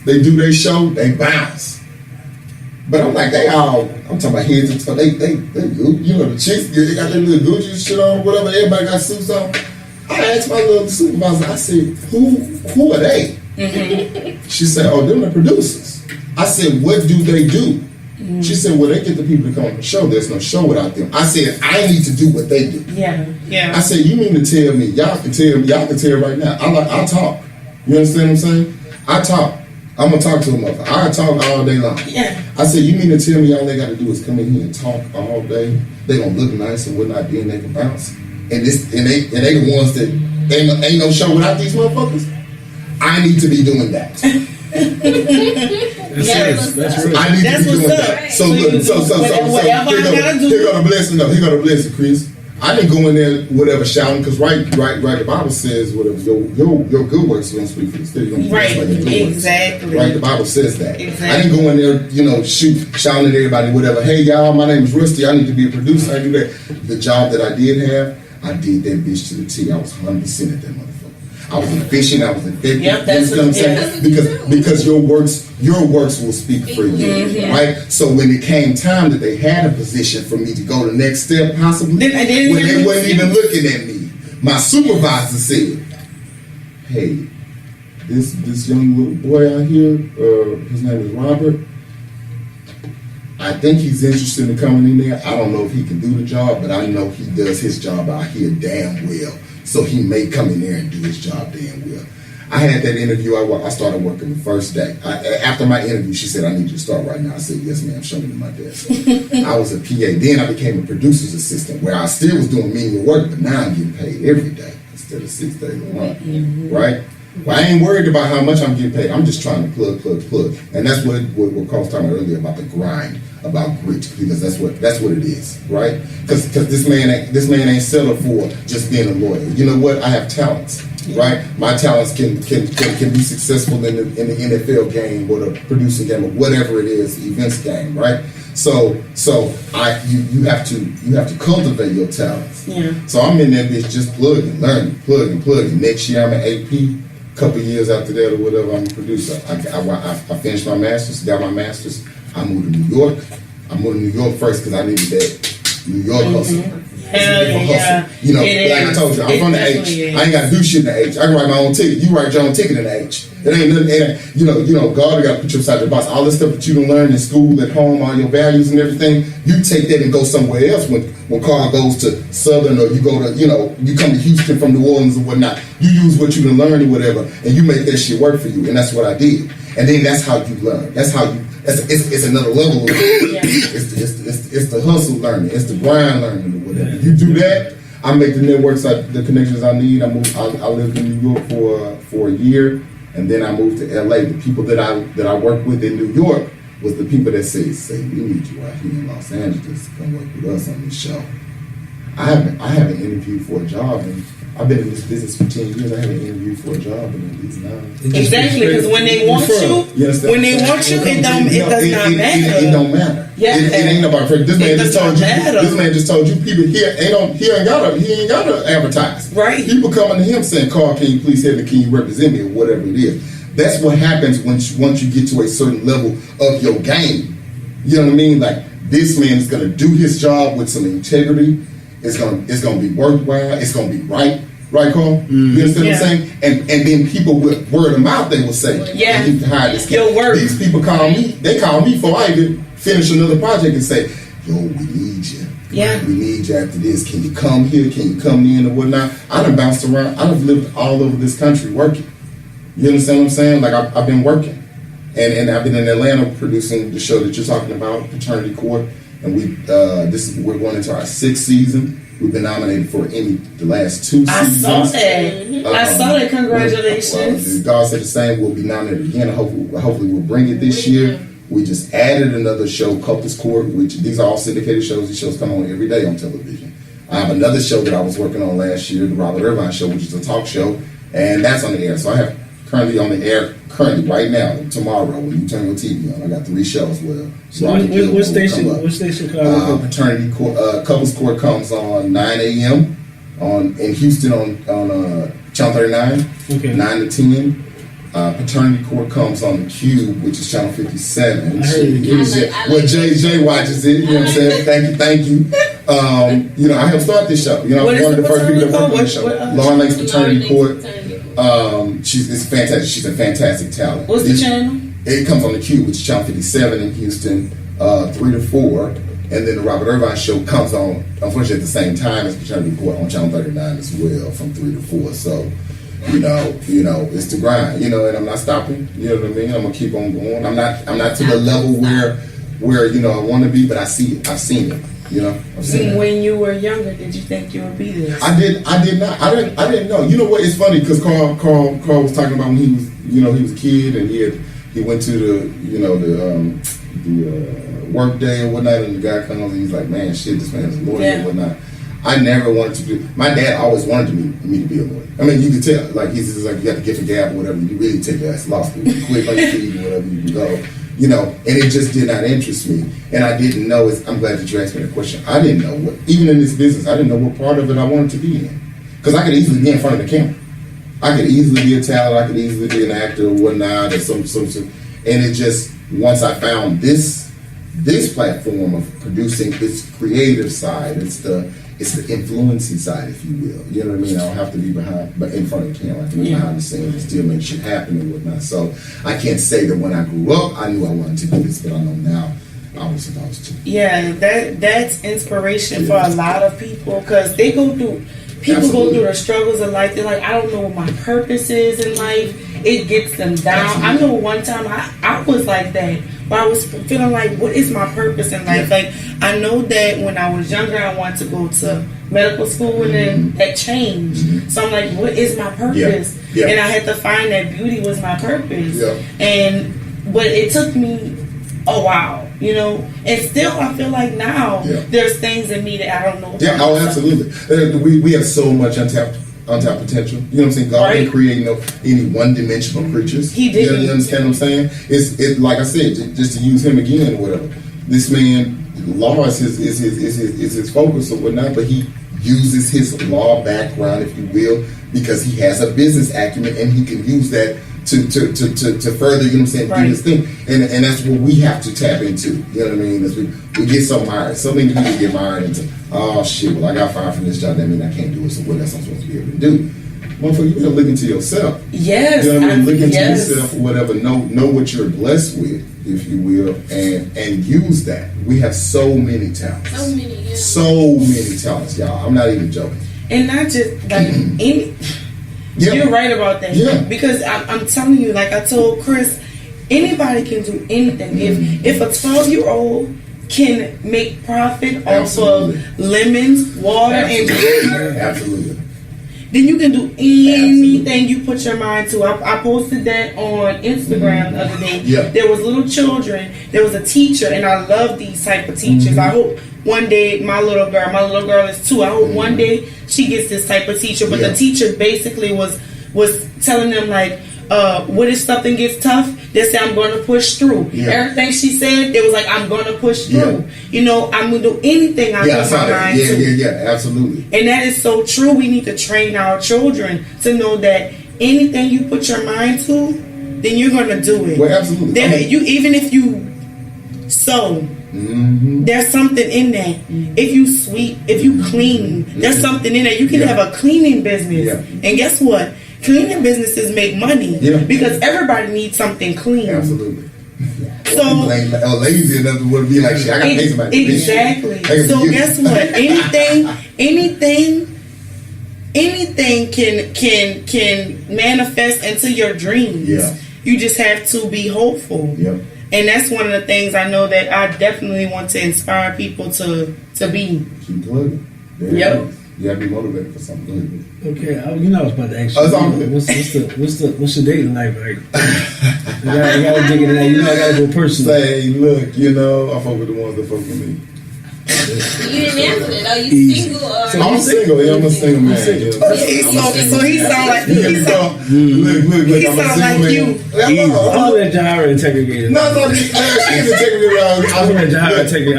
They do their show, they bounce. But I'm like, I'm talking about heads and stuff. They you know, the chicks, they got their little Gucci shit on, whatever. Everybody got suits on. I asked my little supervisor, I said, who are they? Mm-hmm. She said, oh, they're the producers. I said, what do they do? Mm-hmm. She said, well, they get the people to come on the show. There's no show without them. I said, I need to do what they do. Yeah. I said, you mean to tell me, y'all can tell right now. I talk. You understand what I'm saying? I talk. I'm gonna talk to them. I talk all day long. Yeah. I said, you mean to tell me all they gotta do is come in here and talk all day? They gonna look nice and whatnot, then they can bounce. And they the ones that ain't no show without these motherfuckers. I need to be doing that. That's real. I need to be doing that. So look, so here got a blessing. No, here got a blessing, Chris. I didn't go in there whatever shouting because right. The Bible says whatever your good works are gonna speak for the city. Right, exactly. Right, the Bible says that. Exactly. I didn't go in there, shouting at everybody, whatever. Hey y'all, my name is Rusty. I need to be a producer. I do that. The job that I did have, I did that bitch to the T. I was 100% at that motherfucker. I was efficient. I was effective. Yep, that's you know what I'm saying? Because your works will speak for you, right? So when it came time that they had a position for me to go the next step, possibly, when they wasn't even looking at me, my supervisor said, "Hey, this young little boy out here, his name is Robert. I think he's interested in coming in there. I don't know if he can do the job, but I know he does his job out here damn well. So he may come in there and do his job damn well." I had that interview. I started working the first day. After my interview, she said, "I need you to start right now." I said, "Yes, ma'am. Show me to my desk." I was a PA. Then I became a producer's assistant, where I still was doing menial work, but now I'm getting paid every day instead of 6 days a month, right? Well, I ain't worried about how much I'm getting paid. I'm just trying to plug. And that's what Carl was talking about earlier about the grind, about grit, because that's what it is, right? Because this man ain't settled for just being a lawyer. You know what? I have talents, right? My talents can be successful in the NFL game or the producing game or whatever it is, the events game, right? So you have to cultivate your talents. Yeah. So I'm in that bitch just plugging, learning, plugging. Next year I'm an AP. Couple years after that or whatever, I'm a producer. I finished my master's, got my master's. I moved to New York. I moved to New York first because I needed that New York hustle. Hell yeah. You know, like I told you, I'm from the H. I ain't got to do shit in the H. I can write my own ticket. You write your own ticket in the H. It ain't nothing. You know, God got to put you inside the box. All this stuff that you don't learn in school, at home, all your values and everything, you take that and go somewhere else. When Carl goes to Southern or you go to, you come to Houston from New Orleans or whatnot, you use what you done learned or whatever, and you make that shit work for you. And that's what I did. And then that's how you learn. That's how you. It's another level of learning. It's the hustle learning. It's the grind learning or whatever. You do that, I make the networks, the connections I need. I lived in New York for a year, and then I moved to LA. The people that I worked with in New York was the people that say, we need you out here in Los Angeles to come work with us on this show. I haven't interviewed for a job, and I've been in this business for 10 years. I haven't interviewed for a job in at least 9. Exactly, because when they want you, it does not matter. It don't matter. Yeah. It ain't about this man just told you. This man just told you people he ain't gotta advertise. Right. People coming to him saying, "Carl, can you please help me? Can you represent me?" or whatever it is. That's what happens once you get to a certain level of your game. You know what I mean? Like, this man is gonna do his job with some integrity. It's gonna be worthwhile. It's gonna be right, Carl? You understand what I'm saying? And then people with word of mouth, they will say, "Yeah, you can hire this your work." These people call me. They call me before I even finish another project and say, "Yo, we need you. Yeah, we need you after this. Can you come here? Can you come in or whatnot?" I done bounced around. I done lived all over this country working. You understand what I'm saying? Like, I've been working, and I've been in Atlanta producing the show that you're talking about, Paternity Court. And we're going into our 6th season. We've been nominated for Emmy the last 2 seasons. I saw that. I saw that. Congratulations. God said the same. We'll be nominated again. Hopefully we'll bring it this year. We just added another show, Cultus Court, which these are all syndicated shows. These shows come on every day on television. I have another show that I was working on last year, the Robert Irvine Show, which is a talk show. and that's on the air. So I have currently on the air right now, tomorrow, when you turn your TV on, I got 3 shows. Well, So what station? What station? Paternity Court, Couples Court comes on 9 a.m. in Houston on Channel 39, Okay. 9 to 10. Paternity Court comes on the Cube, which is Channel 57. I heard it. Well, JJ watches it. You know what I'm saying? Thank you. You know, I helped start this show. You know, I'm one of the first people that worked on the show. Lauren Lake's Paternity Court. It's fantastic. She's a fantastic talent. What's the channel? It comes on the Cube, which is Channel 57 in Houston, 3 to 4. And then the Robert Irvine show comes on, unfortunately, at the same time as Paternity Court on Channel 39 as well, from 3 to 4. So, you know, it's the grind, you know, and I'm not stopping. You know what I mean? I'm gonna keep on going. I'm not to the level where you know I want to be, but I see it. I've seen it. You know. I've seen it. When you were younger, did you think you would be there? I did not. I didn't know. You know what? It's funny because Carl was talking about when he was, you know, he was a kid and he went to the work day or whatnot, and the guy comes and he's like, man, shit, this man's a lawyer and whatnot. I never wanted to do. My dad always wanted me to be a lawyer. I mean, you could tell. Like he's just like, you got the gift of gab or whatever. You really take your ass to law school. You quit on your feet or whatever you can go. You know, and it just did not interest me. And I didn't know. I'm glad that you asked me the question. I didn't know what, even in this business, I didn't know what part of it I wanted to be in. Because I could easily be in front of the camera. I could easily be a talent. I could easily be an actor or whatnot or some. And it just, once I found this platform of producing this creative side, it's the influencing side, if you will. You know what I mean? I don't have to be in front of the camera. I can be behind the scenes and still make shit happen and whatnot. So I can't say that when I grew up, I knew I wanted to do this, but I know now I was supposed to. Yeah, that's inspiration for a lot of people because they go through. People go through the struggles of life. They're like, I don't know what my purpose is in life. It gets them down. Absolutely. I know one time I was like that. But I was feeling like, what is my purpose in life? Like, I know that when I was younger, I wanted to go to medical school, and then that changed. So I'm like, what is my purpose? And I had to find that beauty was my purpose. But it took me a while, you know. And still, I feel like now there's things in me that I don't know. Yeah, oh, absolutely. We have so much untapped potential. You know what I'm saying? God didn't create any one-dimensional creatures. He did. You understand what I'm saying? It's like I said, just to use him again or whatever. This man, law is his focus or whatnot, but he uses his law background, if you will, because he has a business acumen and he can use that to further, you know what I'm saying, do this thing. And that's what we have to tap into. You know what I mean? As we get so mired. So many people get mired into, oh shit, well I got fired from this job, that means I can't do it, so what else I'm supposed to be able to do? Motherfucker, you gotta look into yourself. Yes. You know what I mean? Look into yourself or whatever. Know what you're blessed with, if you will, and use that. We have so many talents. So many talents, y'all. I'm not even joking. And not just like any. You're right about that. Yeah. Because I'm telling you, like I told Chris, anybody can do anything. If a 12-year-old can make profit off of lemons, water, and absolutely, then you can do anything you put your mind to. I posted that on Instagram the other day. Yeah. There was little children. There was a teacher, and I love these type of teachers. I hope one day my little girl is 2. I hope one day she gets this type of teacher. But the teacher basically was telling them like, what if something gets tough? They say I'm going to push through. Everything she said, it was like I'm going to push through. You know, I'm going to do anything I put my mind to. Yeah, absolutely. And that is so true. We need to train our children to know that anything you put your mind to, then you're going to do it. Well, absolutely. Even if you sew, there's something in that. If you sweep, if you clean, there's something in there. You can have a cleaning business. And guess what? Cleaning businesses make money because everybody needs something clean. Absolutely. So lazy enough to want to be like, shit, I gotta pay somebody. Exactly. So guess what? Anything can manifest into your dreams. You just have to be hopeful. And that's one of the things I know that I definitely want to inspire people to be. Keep plugging. You have to be motivated for something. Okay, you know I was about to ask you. What's the dating life like? I gotta dig into that. You know I gotta go personal. Say, look, you know, I fuck with the ones that fuck with me. You didn't answer it. Are you Easy. single or? I'm single. Yeah, I'm a single man. Yeah. Okay, so he sound like Look, he I'm a sound single like man. you. Easy. I'm gonna let Jahara integrate it. No, she's integrity. I'm gonna let Jahara take it.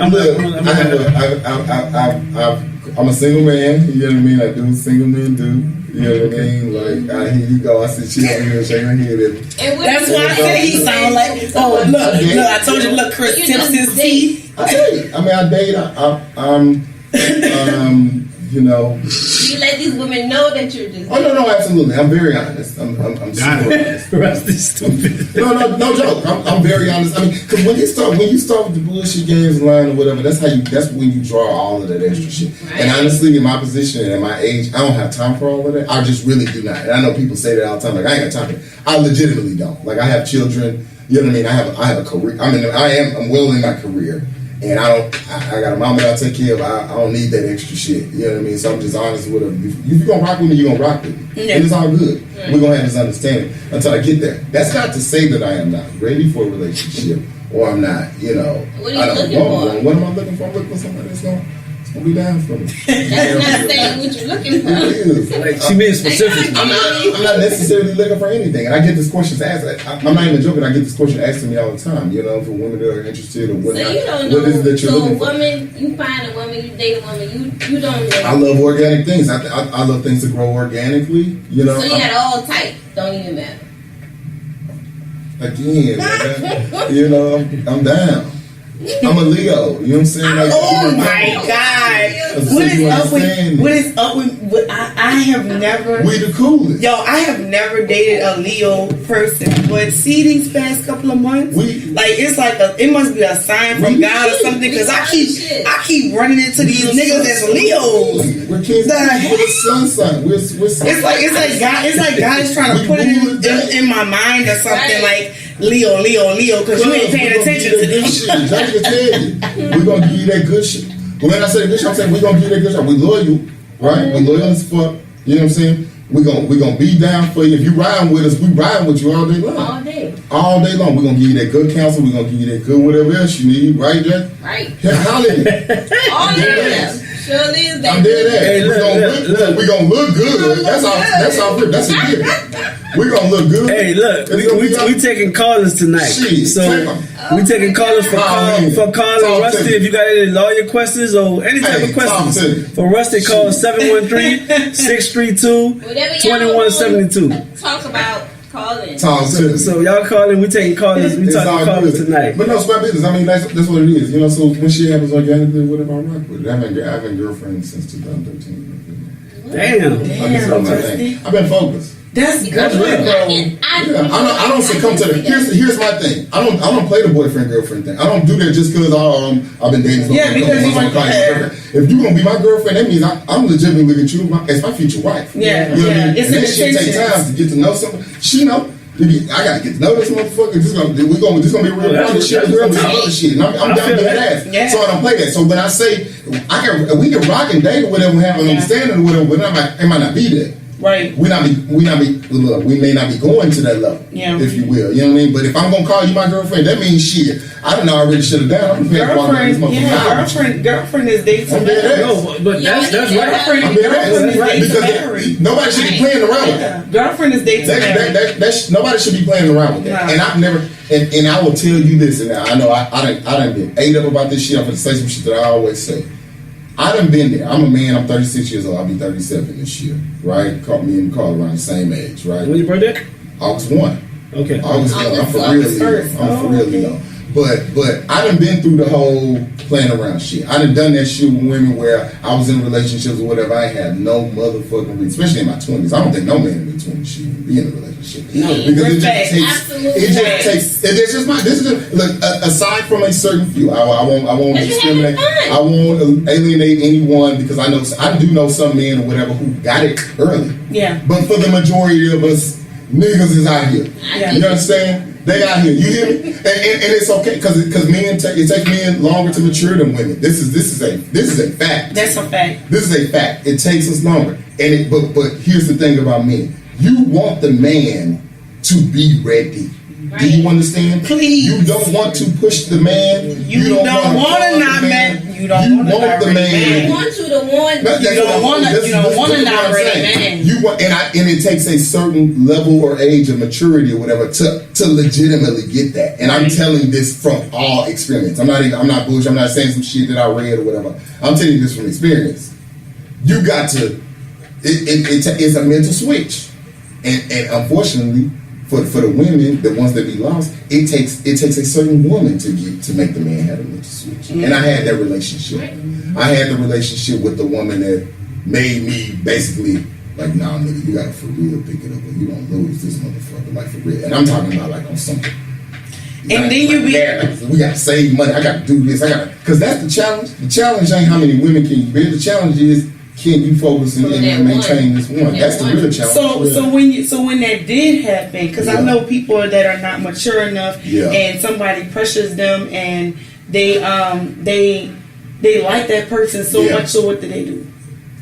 I'm a single man. You know what I mean? I do what single men do. You know what I mean? Like, here you go. I said, she over here shaking her head at me. That's why I said he sound like. Oh, look, I told you, look, Chris tips his teeth. I tell you, I mean, I date. You know. You let these women know that you're just. Oh no, absolutely. I'm very honest. I'm super honest. Rusty stupid. No joke. I'm very honest. I mean, because when you start with the bullshit games line or whatever, that's when you draw all of that extra shit. Right. And honestly, in my position and at my age, I don't have time for all of that. I just really do not. And I know people say that all the time. Like, I ain't got time for it. I legitimately don't. Like, I have children. You know what I mean? I have a career. I mean, I'm well in my career. And I got a mama that I take care of. I don't need that extra shit. You know what I mean? So I'm just honest with her. If you're going to rock with me, you're going to rock with me. Yeah. And it's all good. Right. We're going to have this understanding until I get there. That's not to say that I am not ready for a relationship or I'm not, you know. What are you looking for? One. What am I looking for? I'm looking for somebody that's going to be down for me. That's not saying what you're looking for. It is. Like, she being specific. I'm not necessarily looking for anything. And I get this question asked. I'm not even joking. I get this question asked to me all the time, you know, for women that are interested or So whatnot. you don't know. What is it that you're So a looking for? woman, you find a woman, you date a woman, you don't know. I love organic things. I love things to grow organically. You know. So you got all type. Don't even matter. Again, man, you know, I'm down. I'm a Leo. You know what I'm saying? Like, Oh my God! So you understand What is up with? I have never. we the coolest. Yo, I have never dated a Leo person, but see these past couple of months, it's like it must be a sign from God or something, because I keep running into these niggas as Leos. We're kids. We're the sun. We're It's like God is trying to put it in my mind or something, like Leo, because you ain't paying attention to this shit. Exactly, tell you. We're gonna give you that good shit. But when I say good shit, I'm saying we're gonna give you that good shit. We loyal, right? We loyal as fuck. You know what I'm saying? We're gonna be down for you. If you ride with us, we ride with you all day long. All day long. We're gonna give you that good counsel. We're gonna give you that good whatever else you need, right, Jack? Right. Holla at me. All of them. Surely is that. I'm dead ass. Hey, We're gonna look good. That's all. That's a given. We're gonna look good. Hey, look, we taking callers tonight. Shit, so we taking callers for Carl and Rusty. If you got any lawyer questions or any type of questions for Rusty, call 713-632-2172. Talk about calling. Talk to So y'all calling, we taking callers. We talking callers tonight. But no, it's my business. I mean, that's what it is. You know, so when shit happens organically, whatever, I rock with it. I've been girlfriend since 2013. Damn. I've been focused. That's good. That's real, bro. I don't succumb to the. Here's my thing. I don't play the boyfriend girlfriend thing. I don't do that just because I've been dating. Yeah, because you want to. If you're gonna be my girlfriend, that means I'm legitimately looking at you as my future wife. Yeah, you know what I mean? It's and that shit take time to get to know someone. She know. I gotta get to know this motherfucker. This gonna be a real party shit. This gonna be other shit. And I'm down to that ass. So I don't play that. So when I say we can rock and date or whatever, have an understanding or whatever, but it might not be there. Right. We may not be going to that level, if you will. You know what I mean? But if I'm gonna call you my girlfriend, that means shit. I don't know. I already shut it down. I'm prepared girlfriend is dating. No, but that's right. Because nobody should be playing around with that. Girlfriend is dating. Nobody should be playing around with that. And I've never. And I will tell you this. And I know I done been ate up about this shit. I'm gonna say some shit that I always say. I done been there. I'm a man. I'm 36 years old. I'll be 37 this year, right? Me and Carl around the same age, right? When your birthday? August 1. Okay. August 1. I'm for real, Leo. But I done been through the whole playing around shit. I done that shit with women where I was in relationships or whatever. I had no motherfucking reason, especially in my 20s. I don't think no man in their 20s should be in a relationship. No, because aside from a certain few, I won't discriminate. I won't alienate anyone because I do know some men or whatever who got it early. Yeah. But for the majority of us, niggas is out here. Yeah. You understand? They out here. You hear me? And it's okay because men it takes men longer to mature than women. This is a fact. That's a fact. This is a fact. It takes us longer. But here's the thing about men. You want the man to be ready. Do you understand? Please. You don't want to push the man. You don't want to not man. You don't want the man. I want you to want. You don't want to not ready man. You want, and it takes a certain level or age of maturity or whatever to legitimately get that. And I'm telling this from all experience. I'm not bullshit. I'm not saying some shit that I read or whatever. I'm telling you this from experience. You got to. It's a mental switch, and unfortunately. For the women, the ones that be lost, it takes a certain woman to make the man have a mental switch. And I had that relationship. I had the relationship with the woman that made me basically like, nah, nigga, you gotta for real pick it up, or you don't lose this motherfucker, like for real. And I'm talking about like on something. And then you be like, we gotta save money. I gotta do this. Because that's the challenge. The challenge ain't how many women can you build. The challenge is, can you focus and maintain this one? That's the real challenge. So when that did happen, because I know people that are not mature enough, and somebody pressures them, and they like that person so much. So what do they do?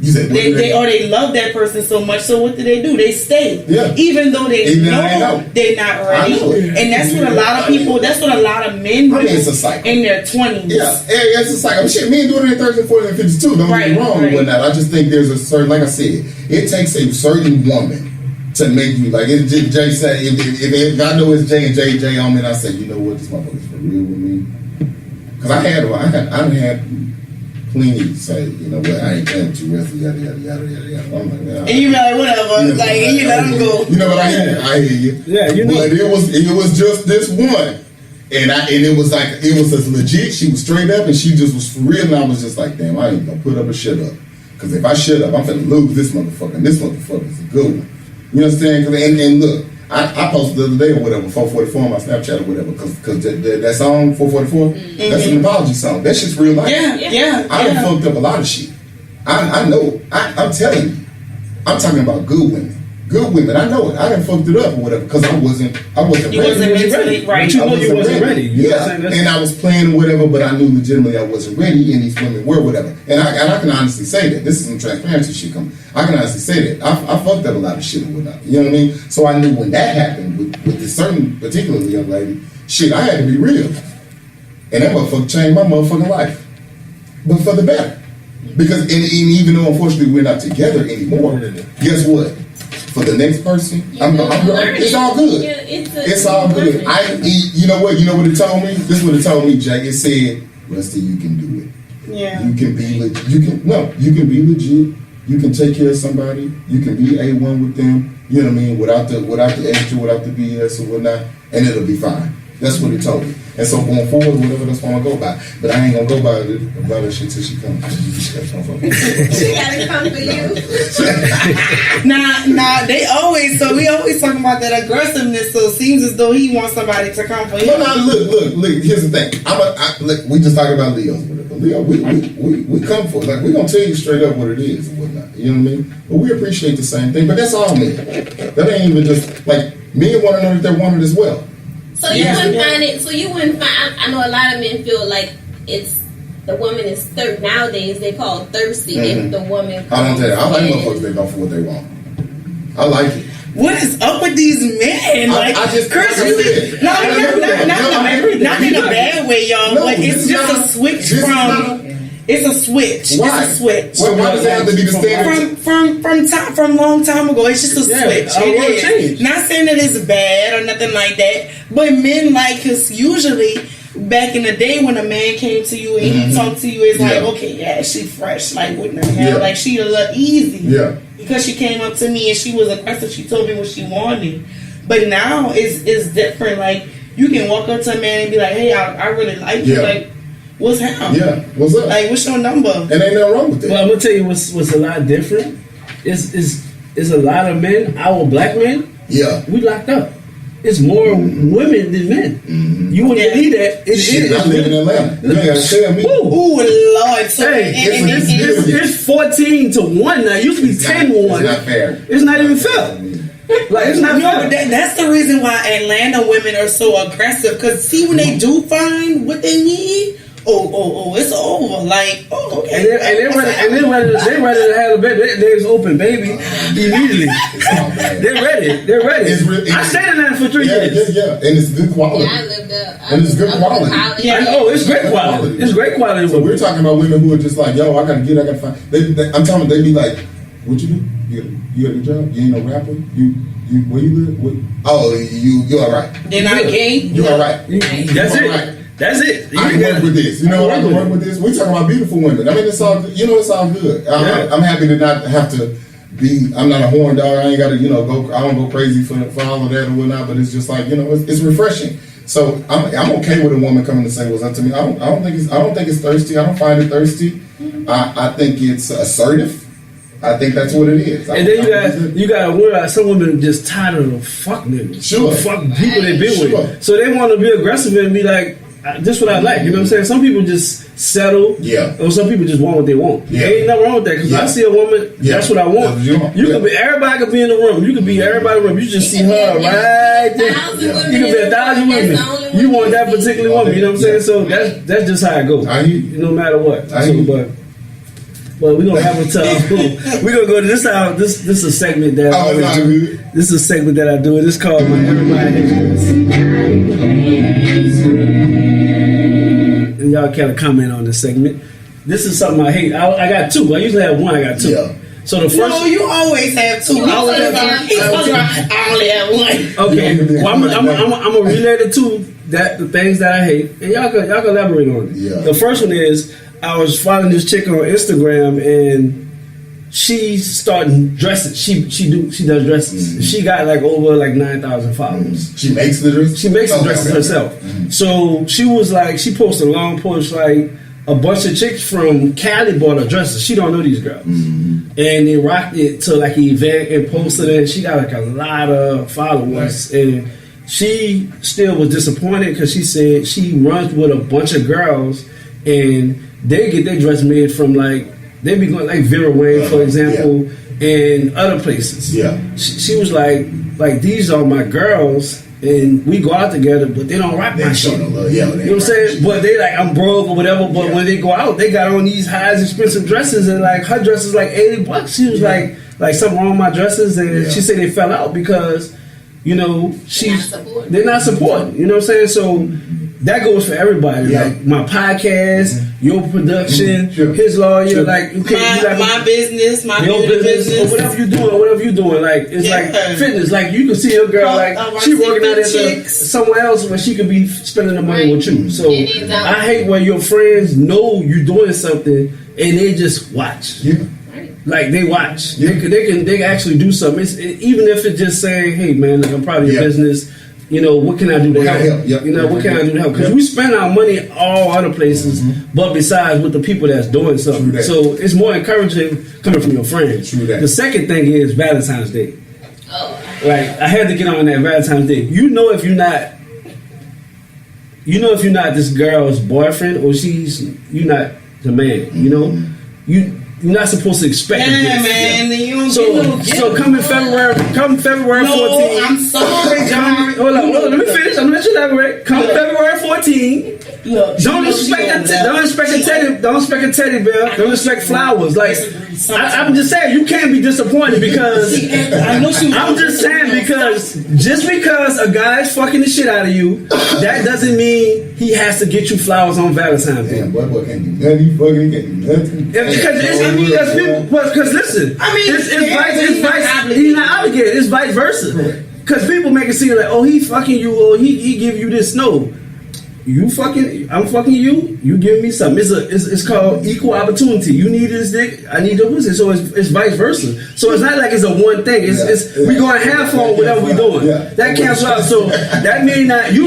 You said they love that person so much. So what do? They stay, even though they know they're not ready. And that's what a lot of people. That's what a lot of men do. It's a cycle in their 20s. Yeah, it's a cycle. Shit, men do it in their 30s and 40s and 50s too. Don't get me wrong or whatnot. I just think there's a certain, like I said, it takes a certain woman to make you like. Jay said, if I know it's J and J on me, and I say, you know what, this motherfucker's for real with me. Because I had plenty say, you know what, I ain't playing with you, rest of yada yada yada yada. I'm like, and you be like, whatever, you let him go. You know what I hear? I hear you. Yeah, you know. But it was just this one, and it was like it was as legit. She was straight up, and she just was for real. And I was just like, damn, I ain't gonna put up or shut up, because if I shut up, I'm finna lose this motherfucker. And this motherfucker's a good one. You understand? And look. I posted the other day or whatever, 444 on my Snapchat or whatever, because that song, 444, that's an apology song. That shit's real life. Yeah. I done fucked up a lot of shit. I know. I'm telling you. I'm talking about good women. Good women. I know it. I done fucked it up or whatever, because I wasn't ready. You wasn't mentally right. But you know you wasn't ready. And I was playing whatever, but I knew legitimately I wasn't ready, and these women were whatever. And I can honestly say that. This is some transparency shit coming. I can honestly say that. I fucked up a lot of shit or whatnot. You know what I mean? So I knew when that happened with this certain, particularly young lady, shit, I had to be real. And that motherfucker changed my motherfucking life. But for the better. Because, and even though unfortunately we're not together anymore, guess what? For the next person, it's all good. It's all good. You know what? You know what it told me? This is what it told me, Jay. It said, Rusty, you can do it. Yeah. You can be legit. You can be legit. You can take care of somebody. You can be A1 with them. You know what I mean? Without the extra, without the BS or whatnot, and it'll be fine. That's what it told me. And so going forward, whatever that's what I'm gonna go by. But I ain't gonna go by that shit till she comes. She gotta come for you. Nah, we always talking about that aggressiveness, so it seems as though he wants somebody to come for him. No, look, here's the thing. Look, we just talking about Leo's whatever. Leo, we come for it. Like, we gonna tell you straight up what it is and whatnot. You know what I mean? But we appreciate the same thing. But that's all men. That ain't even just like men want to know that they're wanted as well. So you wouldn't find it. So you wouldn't find. I know a lot of men feel like it's the woman is thirsty nowadays. They call thirsty if the woman. I don't tell you. I like motherfuckers that go for what they want. I like it. What is up with these men? Like, I just, Chris, not in a bad way, y'all. No, but it's just a switch from. It's a switch. Why? It's a switch. Why does it have to be the standard? From long time ago, it's just a switch. It is. Not saying that it's bad or nothing like that, but men like us usually. Back in the day when a man came to you and he talked to you, it's like, okay, yeah, she fresh. Like, what the hell? Like, she a little easy. Yeah. Because she came up to me and she was aggressive. She told me what she wanted. But now it's different. Like, you can walk up to a man and be like, hey, I really like you. Like, what's happening? Yeah, what's up? Like, what's your number? And ain't nothing wrong with that. Well, I'm gonna tell you what's a lot different. Is a lot of men, our black men, we locked up. It's more women than men. You wouldn't believe that. I live in Atlanta. You ain't gotta tell me. Ooh, Lord. So hey, it's 14 to 1 now. It used to be 10 to 1. It's not fair. It's not even fair. Like, it's not fair. That's the reason why Atlanta women are so aggressive. Because see, when they do find what they need, oh, it's over. Like, oh, okay. And they ready to have a baby. They just open baby immediately. They're ready. I stayed in that for 3 years. Yeah, and it's good quality. Yeah, I lived up. And it's good quality. It's great quality. It's great quality. So we're talking about women who are just like, yo, I gotta find. I'm telling them, they be like, what you do? You got a job? You ain't no rapper? You where you live? You all right? They're not gay. You all right? That's it. Right. That's it. I can work with this. You know, I can work with this. We're talking about beautiful women. I mean, it's all good. You know, it's all good. I'm happy to not have to be. I'm not a horn dog. I ain't got to, go. I don't go crazy for all of that or whatnot. But it's just like, it's refreshing. So I'm okay with a woman coming to say what's up to me. I don't think it's thirsty. I don't find it thirsty. I think it's assertive. I think that's what it is. And then you got some women just tired of the fuck niggas. Sure. Fuck people they been with. So they want to be aggressive and be like, this is what I like. You know what I'm saying? Some people just settle. Yeah. Or some people just want what they want. Yeah. There ain't nothing wrong with that. Because I see a woman, that's what I want. You could be, everybody could be in the room. You could be everybody in the room. You just see her right there. You could be 1,000 women. You want that particular woman. You know what I'm saying? So that's just how it goes. No matter what. But we're gonna have a tough. We're gonna go to this. This is a segment that I always do. This is a segment that I do. It's called my Everybody Hates. And y'all kind of comment on this segment. This is something I hate. I got two. I usually have one. I got two. Yeah. So the first. No, you always have two. I only have one. Okay. Well, I'm gonna relay the two the things that I hate, and y'all can elaborate on it. Yeah. The first one is, I was following this chick on Instagram, and she's starting dresses. She does dresses. Mm-hmm. She got over 9,000 followers. Mm-hmm. She makes the dresses. She makes the dresses herself. Mm-hmm. So she was she posted a long post a bunch of chicks from Cali bought her dresses. She don't know these girls, and they rocked it to an event and posted it. She got a lot of followers, and she still was disappointed because she said she runs with a bunch of girls and they get their dress made from they be going Vera Wang, for example, and other places. Yeah, she was like these are my girls, and we go out together, but they don't rock my shit. You know what I'm saying? But they I'm broke or whatever. But when they go out, they got on these high expensive dresses, and her dress is $80. She was like something wrong with my dresses, and she said they fell out because they're not supporting. You know what I'm saying? So that goes for everybody. Yeah. My podcast, your production, his lawyer, my business, my your business, or whatever you're doing. It's fitness. You can see a girl she working out at somewhere else where she could be spending the money with you. So I hate when your friends know you're doing something and they just watch. Yeah. They watch. Yeah. They can actually do something. Even if it's just saying, "Hey man, I'm proud of your business. What can I do to help? What can I do to help?" Because we spend our money all other places, but besides with the people that's doing something. So it's more encouraging coming from your friends. The second thing is Valentine's Day. Oh. I had to get on that Valentine's Day. If you're not this girl's boyfriend or you're not the man. You're not supposed to expect a gift. Man, you don't so come February 14th. No, I'm sorry, John. Hold on, let me finish. I'm gonna let you elaborate. Come February 14th. Look, don't expect a teddy bear. Don't expect flowers. I'm just saying you can't be disappointed because I'm just saying just because a guy's fucking the shit out of you, that doesn't mean he has to get you flowers on Valentine's Day. Damn, boy, can't do nothing. Fucking can't do nothing. Because listen, it's vice. He's not obligated. It's vice versa. Because people make it seem he fucking you or he give you this. No. I'm fucking you. You give me something. It's called equal opportunity. You need this dick. I need your pussy. So it's vice versa. So it's not it's a one thing. We going half on whatever we doing. Yeah. That cancels out. So that means that if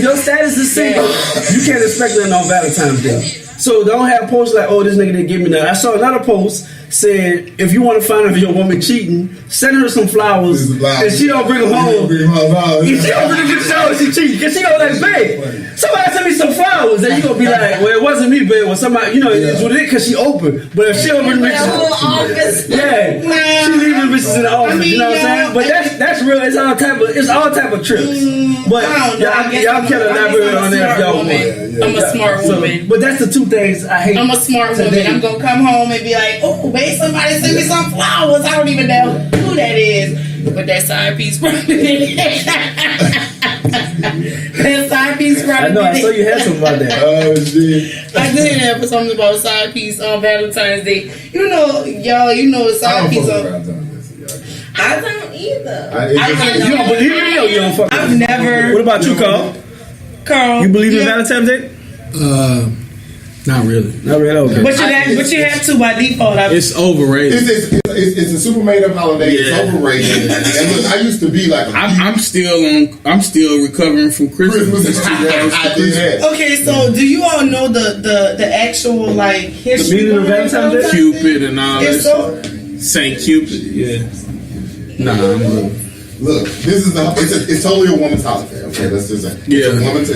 your status is single, you can't expect nothing on Valentine's Day. So don't have posts this nigga didn't give me nothing. I saw another post said, if you want to find out if your woman cheating, send her some flowers, and she don't bring them home. If she don't bring them home, she cheating. Because she gonna babe, somebody send me some flowers, then you gonna be well, it wasn't me, babe. It was somebody, it's what it is because she open. But if she don't bring them bitches, she leave them bitches in the office. You know what I'm saying? But that's that's real. It's all type of trips. But I don't know. I guess y'all can elaborate on that if y'all want. I'm a smart woman. But that's the two things I hate. I'm a smart woman. I'm gonna come home and be like, oh, babe, somebody sent me some flowers. I don't even know who that is. But that side piece probably. That side piece probably. I know. I saw you had something about that. Oh shit! I did have something about a side piece on Valentine's Day. You know, y'all. You know, a I side don't piece fuck on. with Valentine's Day, so y'all I don't either. can- You don't believe in it or you don't fuck with I've it? never. What about you, Carl? You believe in Valentine's Day? Not really. Not really. Okay. But you have to by default. It's overrated. It's a super made up holiday. Yeah. It's overrated. And look, I used to be like a I'm still recovering from Christmas. Christmas. I did that. Okay, so do you all know the actual like history? meaning of behind Valentine's Day? Cupid and all It's that. so. Saint Cupid. Yeah. Nah, I'm good. Look, this is it's totally a woman's holiday. Okay, let's just say Yeah. it's a woman's.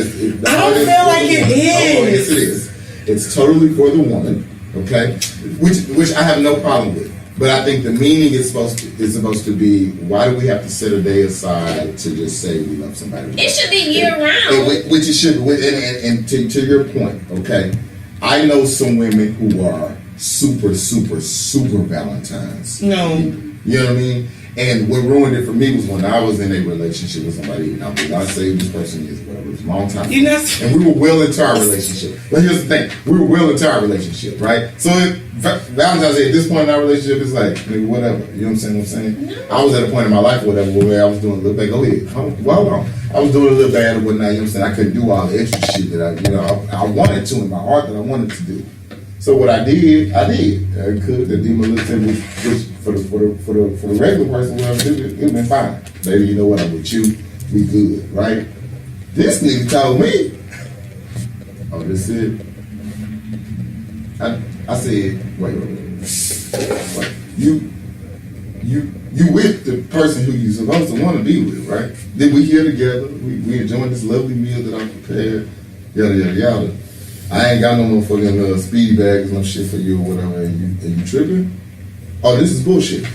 I don't feel like it Oh, yes, is. it is. It's totally for the woman. Okay, which I have no problem with. But I think the meaning is supposed to be, why do we have to set a day aside to just say we love somebody? It should be year round. Which it should. And to your point, okay, I know some women who are super, super, super Valentines. No. You know what I mean? And what ruined it for me was when I was in a relationship with somebody. Now, I say this person is whatever. It was a long time ago. You know. And we were well into our relationship. But here's the thing. We were well into our relationship, right? So Valentine's Day, at this point in our relationship, it's like, nigga, whatever. You know what I'm saying? I was at a point in my life or whatever where I was doing a little bit. Go ahead. Well, hold on. I was doing a little bad or whatnot. You know what I'm saying? I couldn't do all the extra shit that I wanted to in my heart that I wanted to do. So what I did. I could do my little thing, which for the regular person, whatever, it would been fine. Baby, you know what? I'm with you. We good, right? This nigga told me, oh, this is it. I said, wait. You with the person who you supposed to want to be with, right? Then we here together. We enjoying this lovely meal that I prepared. Yada yada yada. I ain't got no motherfucking speedy bags, no shit for you or whatever. And you tripping? Oh, this is bullshit.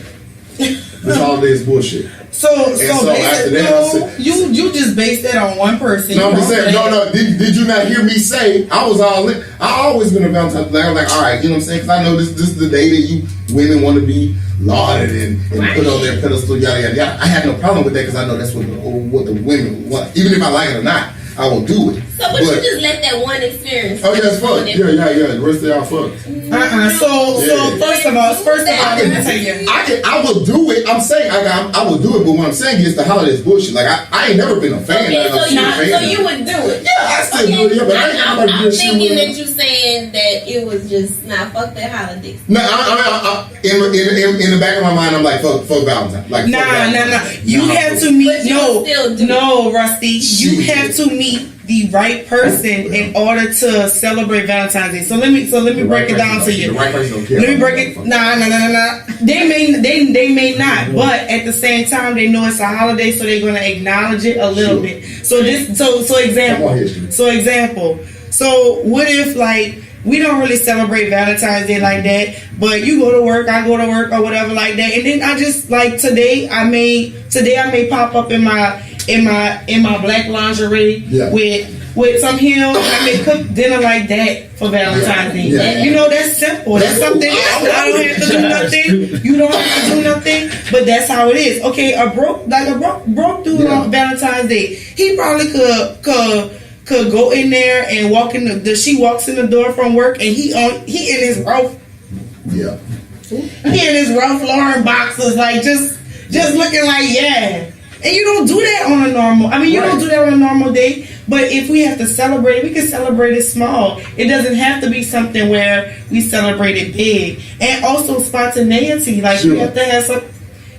This holiday is bullshit. So after that, I said, you just based that on one person. No, I'm just saying. No. Did you not hear me say I was all in? I always been a Valentine's Day. I was like, all right, you know what I'm saying? Because I know this is the day that you women want to be lauded and put on their pedestal, yada yada yada. I had no problem with that because I know that's what the women want. Even if I like it or not, I will do it. So, but you just let that one experience. Oh, yeah, it's fun. Yeah. The rest of y'all fucked. So first of all, let me tell you. I will do it. I'm saying I will do it, but what I'm saying is the holiday is bullshit. Like I ain't never been a fan. Okay, so you would do it. Yeah, I still do it. Yeah, but I ain't nobody I'm doing shit thinking with that it. you saying that it was just fuck that holiday. No, in the back of my mind, I'm like fuck Valentine. Like Nah. You have to meet. No, Rusty. You have to meet the right person in order to celebrate Valentine's Day. So let me break it down to you. The right person don't care. Let me break it. Nah. They may not, but at the same time, they know it's a holiday, so they're gonna acknowledge it a little bit. So example. So what if like we don't really celebrate Valentine's Day like that, but you go to work, I go to work, or whatever like that, and then I just like today I may pop up in my black lingerie with some heels. I may cook dinner like that for Valentine's Day. Yeah. You know, that's simple. That's something. I don't have to do nothing. You don't have to do nothing. But that's how it is. Okay, a broke dude on Valentine's Day, he probably could go in there and walk in she walks in the door from work and he in his Ralph. Yeah. He in his Ralph Lauren boxers, like just looking like And you don't do that on a normal. I mean, you don't do that on a normal day. But if we have to celebrate, we can celebrate it small. It doesn't have to be something where we celebrate it big. And also spontaneity. Like we have to have some.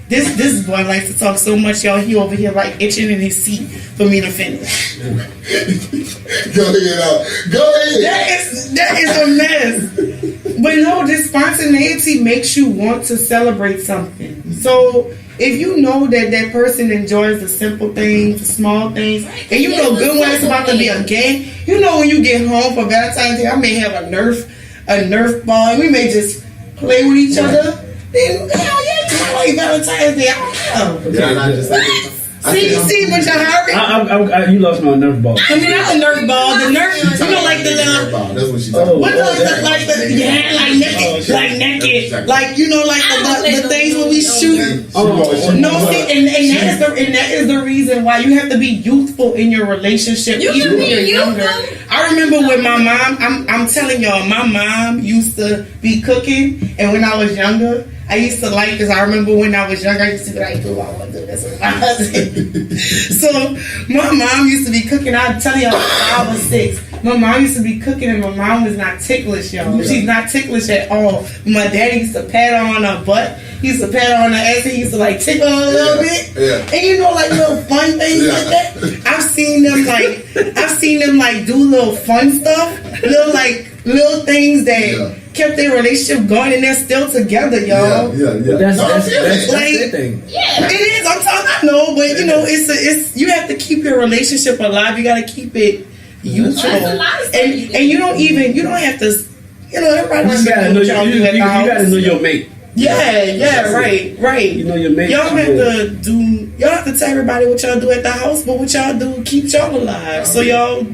This boy likes to talk so much, y'all. He over here like itching in his seat for me to finish. Go ahead. That is a mess. But no, this spontaneity makes you want to celebrate something. So if you know that person enjoys the simple things, the small things, and you know good when it's about to be a game, you know when you get home for Valentine's Day, I may have a Nerf ball, and we may just play with each other. Then hell yeah, it's like Valentine's Day. I don't Did I not just say that? See, but You lost my nerve ball. I mean, that's a nerf ball. The nerf, you know, like the little. That's what she's talking What about. like naked, like you know, like the things when we shoot. No, see, and that is the reason why you have to be youthful in your relationship, even when you're younger. I remember when my mom, I'm telling y'all, my mom used to be cooking, and when I was younger, I used to like this. I remember when I was younger, I used to be like, "Do I want to do this with my husband?" So my mom used to be cooking. I'd tell y'all, 5 or 6. My mom used to be cooking, and my mom was not ticklish, y'all. Yeah. She's not ticklish at all. My daddy used to pat her on her butt. He used to pat her on her ass. He used to like tickle her a little bit. Yeah. And you know, like little fun things like that. I've seen them like do little fun stuff, little things that kept their relationship going, and they're still together, y'all. Yeah. That's the thing. Yeah, it is. I know, but you know, it's you have to keep your relationship alive. You got to keep it youthful, and you don't have to. You know, everybody you gotta know you gotta know your mate. Yeah, right. You know your mate. Y'all have to tell everybody what y'all do at the house, but what y'all do keeps y'all alive. So y'all.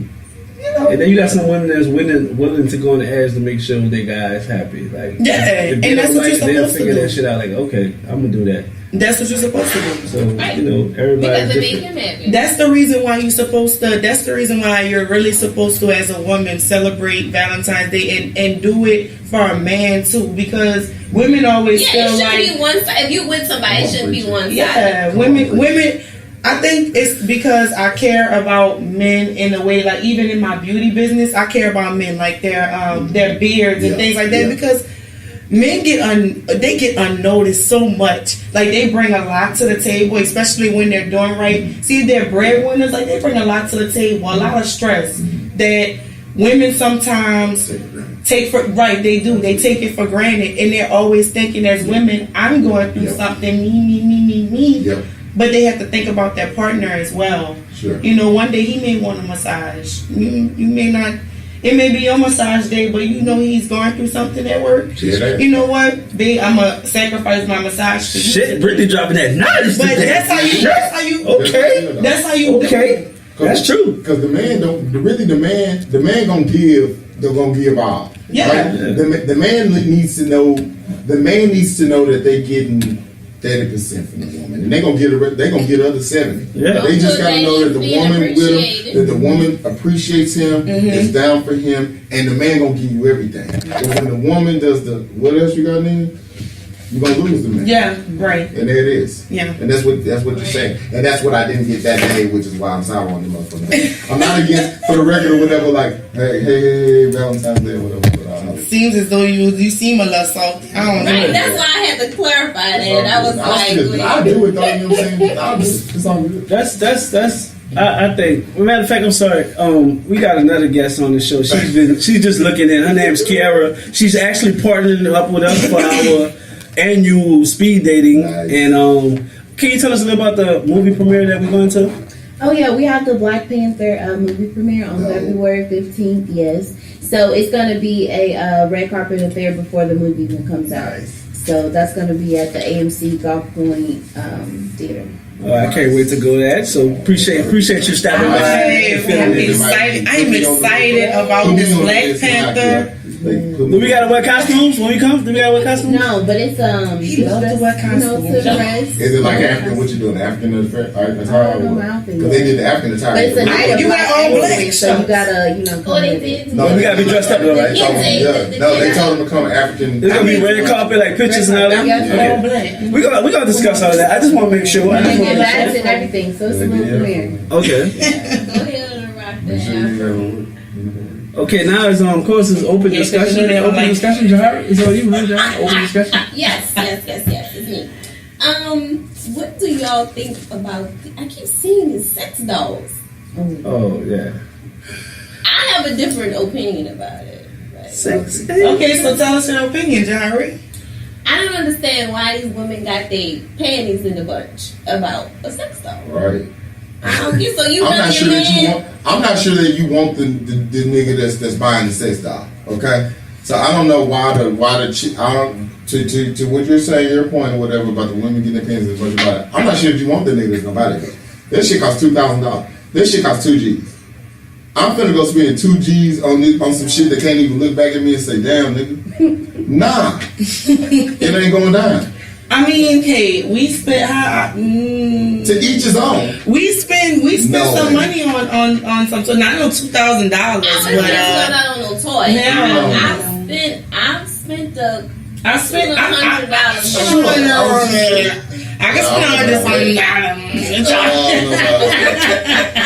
And then you got some women that's willing to go on the edge to make sure their guy's happy. Like, and that's what you're supposed to do. They'll figure that shit out. Like, okay, I'm gonna do that. That's what you're supposed to do. So you know, everybody. Because it make him happy. That's the reason why you're supposed to. That's the reason why you're really supposed to, as a woman, celebrate Valentine's Day and do it for a man too. Because women always feel it like be one side. If you with somebody, it shouldn't be one side. Yeah, women. I think it's because I care about men in a way, like even in my beauty business, I care about men, like their beards and things like that, because men get unnoticed so much. Like they bring a lot to the table, especially when they're doing right. See, they're breadwinners, like they bring a lot to the table, a lot of stress that women sometimes take for they do. They take it for granted, and they're always thinking, as women, I'm going through something, me. Yep. But they have to think about their partner as well. Sure. You know, one day he may want a massage. You may not. It may be your massage day, but you know he's going through something at work. Yeah. You know what, babe? I'm gonna sacrifice my massage for you. Shit, Brittany dropping that knowledge. But that's how you. Okay. That's how you. Okay. That's true. Because the man gonna give. They're gonna give all. Yeah. Right? The man needs to know. The man needs to know that they're getting 30% from the woman, and they're gonna get the other 70. Yeah. They just gotta know that the woman with him, that the woman appreciates him, is down for him, and the man gonna give you everything. But when the woman does what else you got in, you're gonna lose the man. Yeah, right. And there it is. Yeah. And that's what you're saying. And that's what I didn't get that day, which is why I'm sour on the motherfucker. I'm not against, for the record or whatever, like, hey, Valentine's Day or whatever. Seems as though you seem a little salty. I don't know. Right, that's why I had to clarify that. I was like, I'll do it though, you know what I'm saying? I'll do it. It's all good. That's I think. Matter of fact, I'm sorry. We got another guest on the show. She's just looking in. Her name's Kiara. She's actually partnering up with us for our annual speed dating. Nice. And can you tell us a little about the movie premiere that we're going to? Oh yeah, we have the Black Panther movie premiere on February 15th. Yes, so it's going to be a red carpet affair before the movie even comes out. Nice. So that's going to be at the AMC Golf Point Theater. I can't wait to go to that. So appreciate you stopping by. I'm excited about this Black Panther. Do we gotta wear costumes when we come? Do we gotta wear costumes? No, but it's he loves to wear costumes. Is it like African? What you doing? African attire? Because they did the African attire. But it's a night of you wear all black, so you gotta No, we gotta be dressed up though, right? They told them to come African. There's gonna be red carpet, like pictures and all that. Okay. We gonna discuss all that. I just want to make sure. Bags and everything, so it's a little premiere. Okay. Go ahead and rock that. Okay, now it's of course it's open discussion. Open discussion, Jahari. Is that you, right, Jahari? Open discussion. Yes, it's me. What do y'all think about? I keep seeing these sex dolls. Oh yeah. I have a different opinion about it. Right? Sex. Okay, so tell us your opinion, Jahari. I don't understand why these women got their panties in a bunch about a sex doll. Right. I don't get so you. I'm not sure that you want. I'm not sure that you want the nigga that's buying the sex doll. Okay. So I don't know why the chick. To what you're saying, your point or whatever about the women getting their pants as much about it. I'm not sure if you want the nigga that's gonna buy that. That shit costs $2,000. This shit costs 2 G's. I'm finna go spend 2 G's on some shit that can't even look back at me and say, damn nigga. Nah. It ain't going down. I mean, hey, we spent to each his own. We spent some money on some. So not no $2,000, but not on no toy. No. I've spent $100. I can spend $100.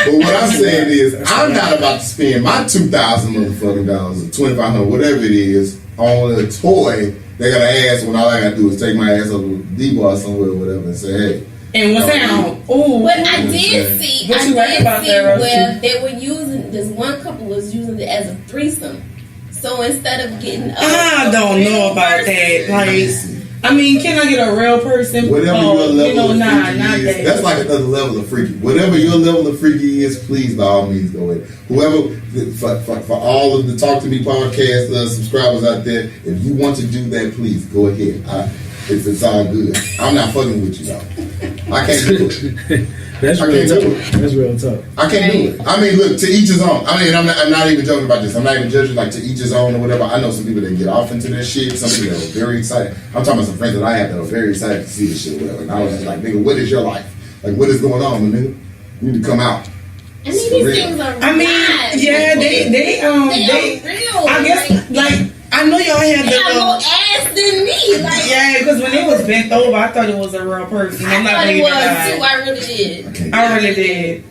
But what I'm saying is, I'm not about to spend my $2,000 motherfucking dollars or $2,500, whatever it is, on a toy. They gotta ask when all I gotta do is take my ass up to D-Bar somewhere or whatever and say, hey. And what's that? Oh, but I did see where they were using this one couple was using it as a threesome. So instead of getting I don't know about that. Like, I mean, can I get a real person? Whatever your level of freaky is, that. that's like another level of freaky. Whatever your level of freaky is, please by all means go ahead. Whoever, for all of the Talk to Me podcast subscribers out there, if you want to do that, please go ahead. If it's all good, I'm not fucking with you though. I can't do it. That's real tough. I can't do it. I mean, look, to each his own. I mean, I'm not even joking about this. I'm not even judging, like, to each his own or whatever. I know some people that get off into this shit. Some people that are very excited. I'm talking about some friends that I have that are very excited to see this shit or whatever. And I was just like, nigga, what is your life? Like, what is going on, nigga? You need to come out. I mean, these things are yeah, they real. I guess, like, I know y'all had they got more ass than me. Like, yeah, because when it was bent over, I thought it was a real person. I'm not it was lie. too. I really did. I really did.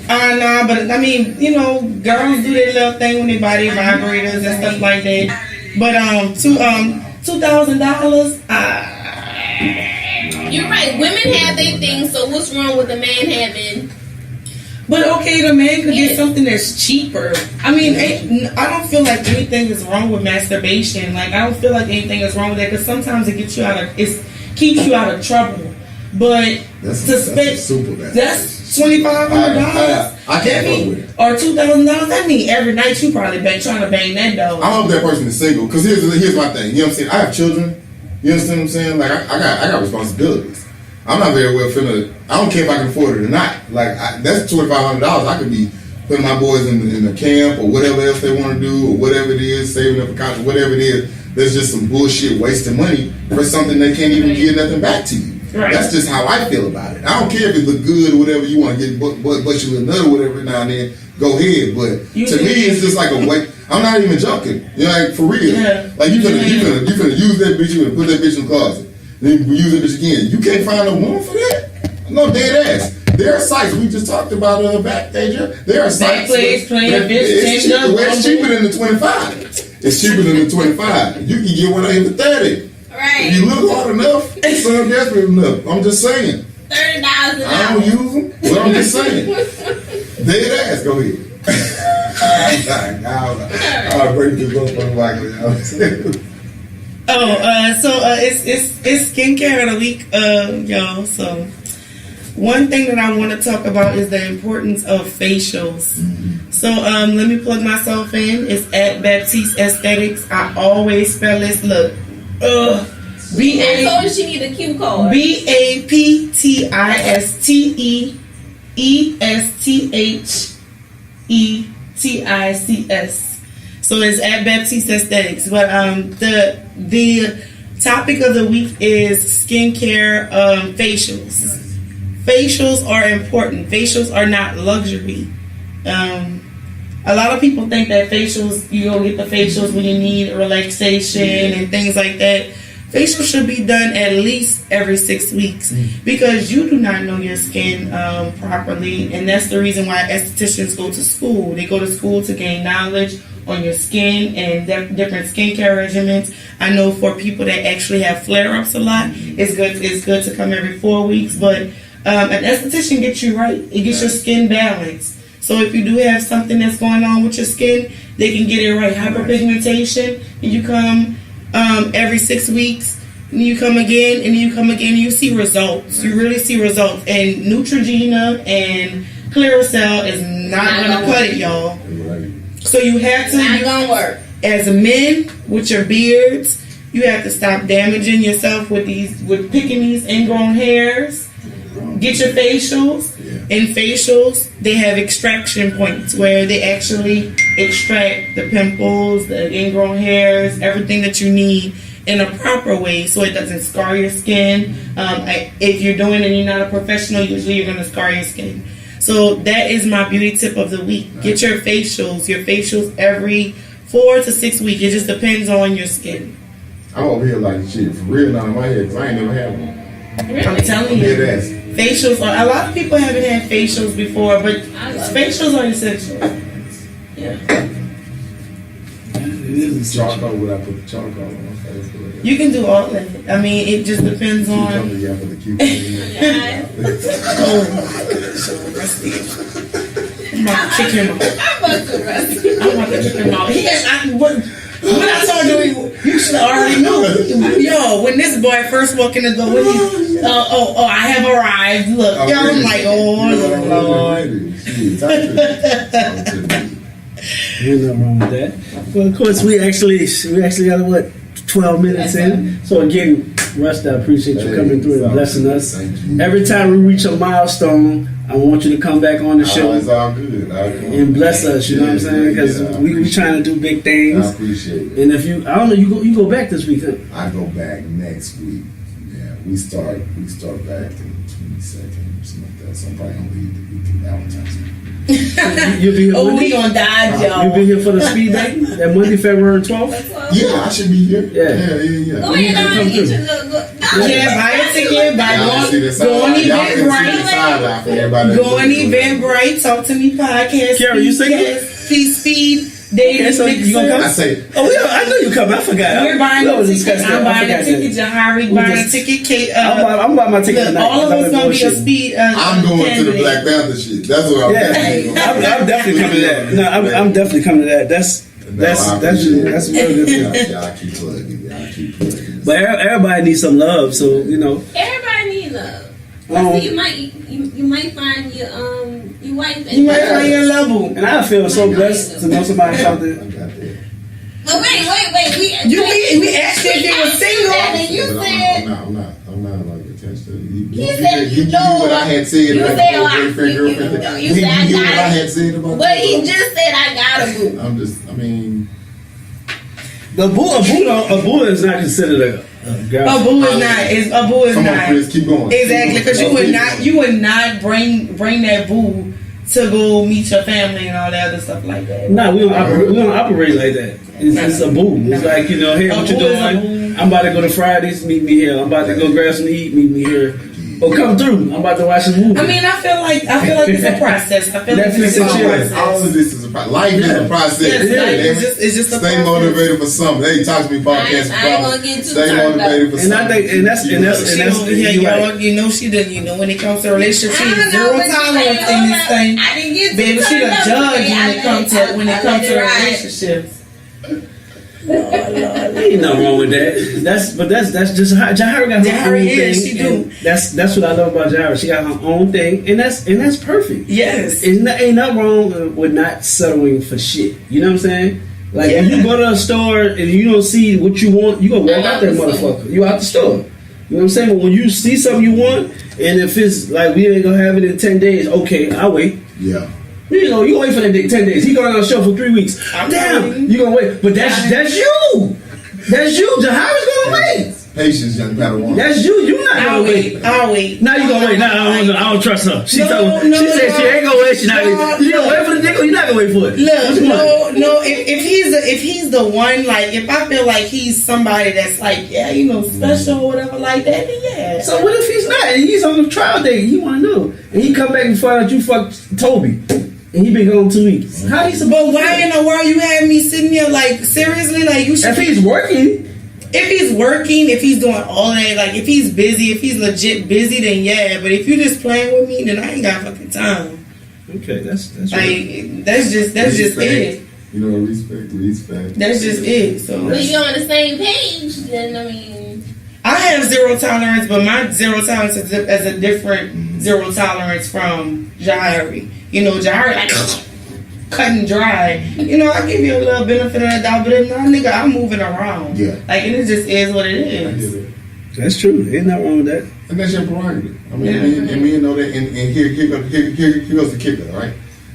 Nah, but I mean, you know, girls do their little thing when they buy their vibrators and stuff like that. But $2,000. You're right. Women have their things. So what's wrong with a man having? But okay, the man could get something that's cheaper. I mean, I don't feel like anything is wrong with masturbation. Like, I don't feel like anything is wrong with that because sometimes it keeps you out of trouble. But that's $2,500. I can't fuck with it. Or $2,000. That means every night you probably trying to bang that dog. I hope that person is single. Because here's my thing. You know what I'm saying? I have children. You understand what I'm saying? Like, I got responsibilities. I'm not very well finna. I don't care if I can afford it or not. Like, that's $2,500. I could be putting my boys in the camp or whatever else they want to do or whatever it is, saving up a college, whatever it is. There's just some bullshit wasting money for something they can't even give nothing back to you. Right. That's just how I feel about it. I don't care if it look good or whatever you want to get, but you a nut or whatever now and then. Go ahead, but to me it's just like a way. I'm not even joking. You know, like for real. Yeah. Like you finna use that bitch. You finna put that bitch in the closet. Then you use that bitch again. You can't find a woman for that. No dead ass. There are sites we just talked about Backpager. There are sites. It's cheaper than the 25. It's cheaper than the 25. You can get one in the 30. Right. If you look hard enough, it's desperate enough. I'm just saying. $30 an hour. I don't use them, but I'm just saying. Dead ass. Go ahead. I'll break this up it's skincare of the week, y'all. So one thing that I want to talk about is the importance of facials. Mm-hmm. So let me plug myself in. It's at Baptiste Aesthetics. I always spell this. Look, I told her she need a cue card. BAPTISTEESTHETICS. So it's at Baptiste Aesthetics. But the topic of the week is skincare, facials. Facials are important. Facials are not luxury. A lot of people think that facials, you go get the facials when you need relaxation and things like that. Facials should be done at least every 6 weeks because you do not know your skin properly, and that's the reason why estheticians go to school. They go to school to gain knowledge on your skin and different skincare regimens. I know for people that actually have flare-ups a lot, it's good to come every 4 weeks, but an esthetician gets you right. It gets your skin balanced. So if you do have something that's going on with your skin, they can get it right. Hyperpigmentation, and you come every 6 weeks, and you come again, and you come again, and you see results. You really see results. And Neutrogena and Clearasil is not going to cut it, y'all. So you have to, not gonna work. As men with your beards, You have to stop damaging yourself with picking these ingrown hairs. Get your facials. In facials, they have extraction points where they actually extract the pimples, the ingrown hairs, everything that you need in a proper way so it doesn't scar your skin. If you're doing it and you're not a professional, usually you're going to scar your skin. So that is my beauty tip of the week. Get your facials every 4 to 6 weeks. It just depends on your skin. I'm over here like shit for real now in my head because I ain't never had one. I'm telling you. Facials a lot of people haven't had facials before, but facials are essential. Yeah. Charcoal, would I put the charcoal on my face? You can do all that. I mean, it just depends on. For the Oh, so rusty. I'm about to kick him out. I'm about to kick him out. When I told you, you should have already known. Yo, when this boy first walked in the door, I have arrived. Look, yo, I'm like, oh, Lord. Ain't nothing wrong with that. Well, of course, we actually got 12 minutes in. So again, Rust, I appreciate you coming through and blessing us. Every time we reach a milestone, I want you to come back on the show. It's all good. And bless us, you know what I'm saying? Because we trying to do big things. I appreciate it. And if you, I don't know, you go back this week, huh? I go back next week. Yeah, we start back in the 22nd or something like that. So I'm probably gonna leave the week of Valentine's Day. You'll be here. We gonna die, y'all. You'll be here for the speed date that Monday, February 12th. Yeah, I should be here. Yeah. Go ahead on and get your buy a ticket. Go on Eventbrite. Go on Eventbrite. Talk to me podcast. Karen, you singing? Please speed. David so you gonna come? I say. Oh, I know you coming. I forgot. We're buying a ticket. I'm buying a ticket. Jahari buying a ticket. I'm buying my ticket tonight. All of us gonna be a speed. I'm going to the Black Panther shit. That's what I'm doing. I'm definitely coming to that. No, I'm definitely coming to that. That's real good. Y'all keep plugging. But everybody needs some love, so you know. Everybody needs love. So you might find your wife. You might find your level. And I feel so blessed to know somebody out there. But wait. We asked if you were single. And you said I'm not like attached to it. You said you know what I had said. You said You said I had said about. But he just said I got a boo. A boo is not considered a girl. A boo is Come not. on, Chris, keep going. Exactly, because you would not bring that boo to go meet your family and all that other stuff like that. No, we don't operate like that. It's a boo. It's like, hey, what you doing? I'm about to go to Fridays, meet me here. I'm about to go grab some to eat, meet me here. Or come through. I'm about to watch a movie. I mean, I feel like it's a process. I feel like it's a process. All of this is a process. Life is a process. It's just a Stay process. motivated for something. Hey, talk to me podcast. I ain't gonna get too Stay motivated for something. And I think, and that's She know she done. When it comes to relationships, she has zero tolerance in this thing. I didn't get Baby, she the judge when it comes to relationships. ain't nothing wrong with that. That's just Jahara got her own thing. She do. That's what I love about Jahara. She got her own thing, and that's perfect. Yes. Ain't nothing wrong with not settling for shit. You know what I'm saying? Like when you go to a store and you don't see what you want, you gonna walk out there, motherfucker. You out the store. You know what I'm saying? But when you see something you want, and if it's like we ain't gonna have it in 10 days, okay, I'll wait. Yeah. You gonna wait for that 10 days. He going on the show for 3 weeks. Damn, you gonna wait. But that's you. That's you. Jahara's gonna wait. Patience, young Padawan. That's you. You not gonna wait. I'll wait. Now you gonna wait. Now I don't trust her. She said she ain't gonna wait. She not gonna. You gonna wait for the nigga? You not gonna wait for it. Look, no. If he's the one, like if I feel like he's somebody that's like special or whatever like that, then yeah. So what if he's not? And he's on the trial date. You want to know? And he come back and find out you fucked Toby. And he been gone 2 weeks. How he supposed? But why in the world you had me sitting here like seriously? Like you should. If he's working. If he's working, if he's doing all that, like if he's busy, if he's legit busy, then yeah. But if you're just playing with me, then I ain't got fucking time. Okay, that's like right. that's just it. You know, respect. That's just it. So when you're on the same page, then I mean, I have zero tolerance, but my zero tolerance is a different zero tolerance from Jahari. Jahari like cut and dry. You know, I give you a little benefit of the doubt, but if not, nigga, I'm moving around. Yeah. Like, and it just is what it I get is. it. That's true. Ain't nothing wrong with that. And that's your prerogative. I mean, Yeah. and men know that. And here goes the kicker, right?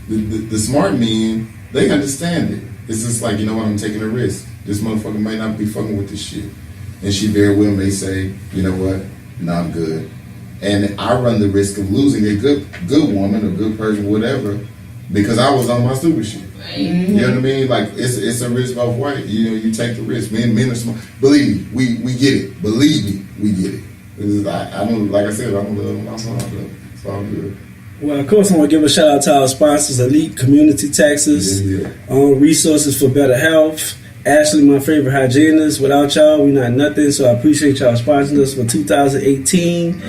The smart men, they understand it. It's just like, you know what, I'm taking a risk. This motherfucker might not be fucking with this shit. And she very well may say, you know what, no, I'm good. And I run the risk of losing a good woman, a good person, whatever, because I was on my stupid shit. Right. You know what I mean? Like, it's a risk both ways. You know, you take the risk. Men are smart. Believe me, we get it. Believe me, we get it. I don't, like I said, I don't love them. I love them. It's all good. Well, of course, I want to give a shout out to our sponsors, Elite Community Taxes, Yeah. Resources for Better Health, Ashley, my favorite hygienist. Without y'all, we not nothing, so I appreciate y'all sponsoring us for 2018.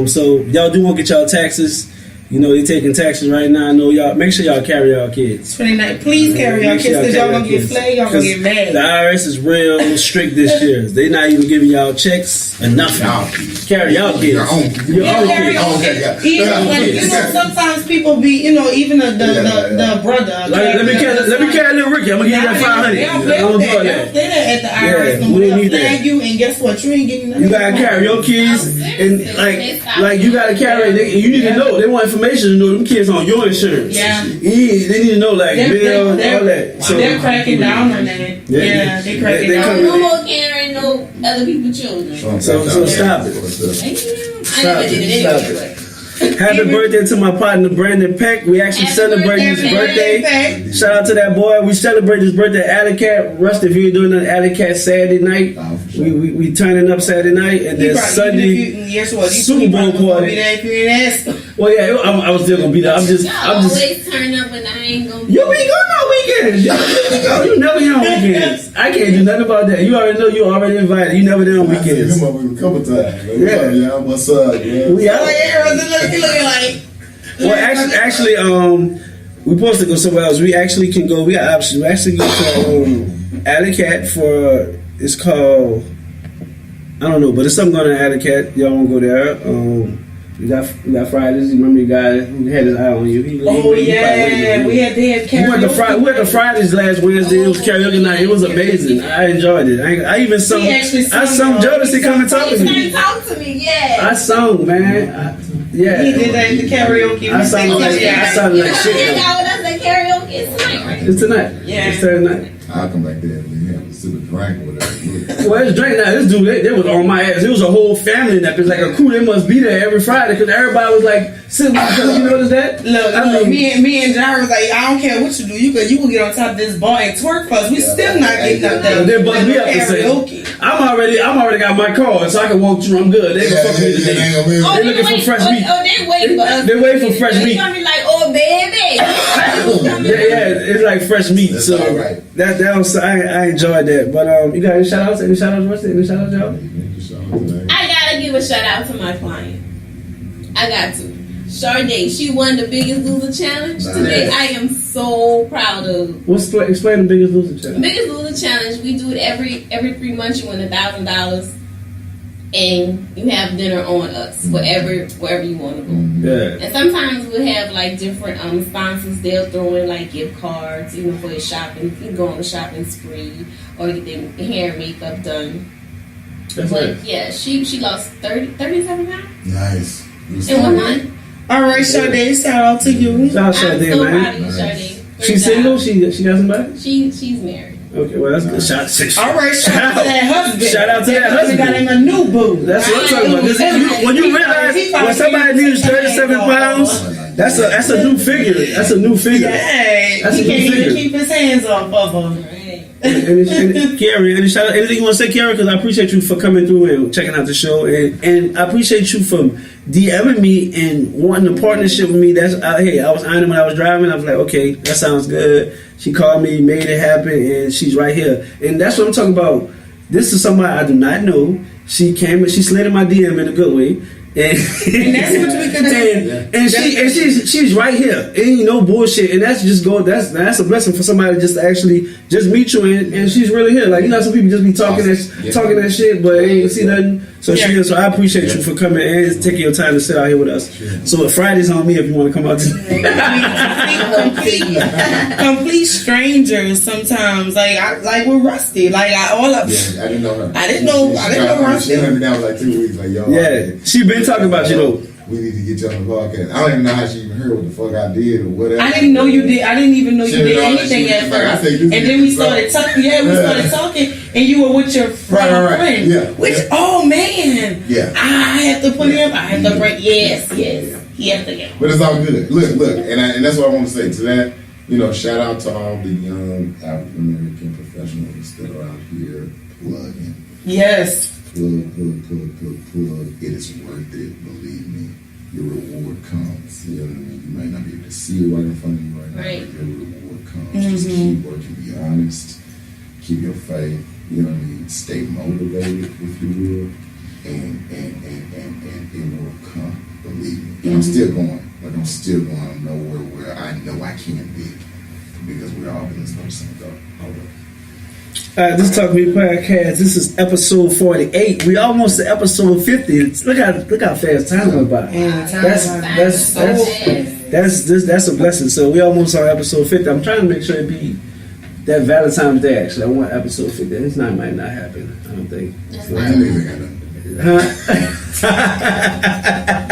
So y'all do want to get y'all taxes. You know, they taking taxes right now. I know y'all. Make sure y'all carry y'all kids. 29. Please carry your Make kids sure because y'all carry gonna your get kids. flagged. Y'all gonna get 'Cause mad. The IRS is real strict this year. They not even giving y'all checks or nothing. Y'all kids. Carry y'all kids. Your own kids. Your own Carry kids. your Oh, okay, kids. yeah. Even like, you know, sometimes people be, you know, even the brother. Like, let me carry little Ricky. I'm gonna give you that 500. They don't I play don't with do that. They that. don't play that at the IRS. Yeah, No more. we They'll need that. flag you, and guess what? You ain't getting nothing. You gotta carry your kids, and like you gotta carry. You need to know. They want information to know them kids on your insurance. Yeah. They need to know like bill, all that. So they're cracking down on that. Yeah, they cracking they down. come- No more carrying no other people's children. So stop it. I never did it Stop anyway. Happy birthday to my partner Brandon Peck. We actually Happy celebrated his birthday, birthday. Shout out to that boy. We celebrate his birthday at Alley Cat. Rust, if you're doing an Alley Cat Saturday night, we turning up Saturday night, and then Sunday Super Bowl party. If you ain't ask them. Well, yeah, I was still gonna be there. I'm just. Always turn up when I ain't gonna be. You be going on weekends. You never here on weekends. I can't do nothing about that. You already know you already invited. You never there on I seen weekends. him over a couple times. Like, Yeah. yeah, what's up? Yeah. We out. Looking like. Well, actually, we supposed to go somewhere else. We actually can go. We got options. We actually go to Alley Cat for. It's called. I don't know, but it's something going to Alley Cat. Y'all want to go there? We got Fridays. You remember the guy who had his eye on you? He Yeah, we had to have We went to Fridays last Wednesday. It was karaoke night. It was amazing. I enjoyed it. I even sung. I sung Jodeci come and talk to me. Talk to me, yeah. I sung, man. Yeah. He did that at the karaoke. I sounded like shit. You know, hang out with us at karaoke. It's tonight, right? It's tonight. Yeah. It's Saturday night. I'll come back there and have a sip of drink or whatever. Well, it's drink now. This dude, they was on my ass. It was a whole family in that bitch, like a crew. They must be there every Friday because everybody was like sitting. You notice that? Look, me and John was like, I don't care what you do. You can get on top of this bar and twerk for us. We still not getting up there. They bust me up to say, karaoke. I'm already got my card, so I can walk through. I'm good. They gonna fuck me today. They looking for fresh meat. Oh, they waiting for us. They waiting for fresh meat. They gonna be like, oh, baby. Yeah, it's like fresh meat. That's So all right. that was I enjoyed that. But you got any shout outs? Any shout outs? What's it? Any shout outs, y'all? I gotta give a shout out to my client. I got to. Sade, she won the Biggest Loser Challenge today. I am so proud of. Explain the Biggest Loser Challenge. Biggest Loser Challenge, we do it every 3 months. You win $1,000 and you have dinner on us wherever you want to go. Yeah. And sometimes we'll have like different sponsors. They'll throw in like gift cards, even for your shopping. You can go on a shopping spree or get their hair and makeup done. That's But right. yeah, she lost 37 pounds Nice. in 1 month. All right, Sade, shout out to you. Shout out to I'm Sade, so man. proud of you, Sade. She single? She got somebody? She's married. Okay, well that's good. All right, shout out to that husband. Shout out to that husband. Got him husband. a new boo. That's what I'm talking about. When you realize when somebody needs 37 pounds, that's a new figure. That's a new figure. Hey, That's he a new can't even figure. keep his hands off of her. Right. And Carrie, anything you want to say, Carrie? Because I appreciate you for coming through and checking out the show, and I appreciate you for DMing me and wanting a partnership with me. Hey, I was on it when I was driving. I was like, okay, that sounds good. She called me, made it happen, and she's right here. And that's what I'm talking about. This is somebody I do not know. She slid in my DM in a good way, And that's what we can do. And she's right here. Ain't no bullshit. And that's just that's a blessing for somebody to just actually just meet you and she's really here. Like, you know, some people just be talking that shit, but ain't see nothing. So she is. So I appreciate you for coming and taking your time to sit out here with us. So Friday's on me if you want to come out. Complete strangers sometimes. Like we're Rusty. Like I didn't know her. I didn't know Rusty. She let me down for like 2 weeks. Like, yo, she been talking about you though. We need to get you on the podcast. I don't even know how she even heard what the fuck I did or whatever. I didn't know you did. I didn't even know you did anything at first. And then we started talking. Yeah, we started talking, and you were with your friend. Yeah. Oh man. Yeah. I have to put him. I have to bring. Yes. He has to get. But it's all good. Look, and that's what I want to say to that. You know, shout out to all the young African American professionals that are out here plugging. Yes. Plug. It is worth it. Believe me. Your reward comes. You know what I mean? You might not be able to see it right in front of you right now, but your reward comes. Just keep working, be honest, keep your faith, you know what I mean? Stay motivated, if you will, and it will come. Believe me. And I'm still going. I'm nowhere where I know I can be, because we're all in this person. Hold up. This Talk Me Podcast. This is episode 48. We almost to episode 50. Look how fast time went by. That's a blessing. So we almost on episode 50. I'm trying to make sure it be that Valentine's Day. Actually, I want episode 50. This might not happen. I don't think.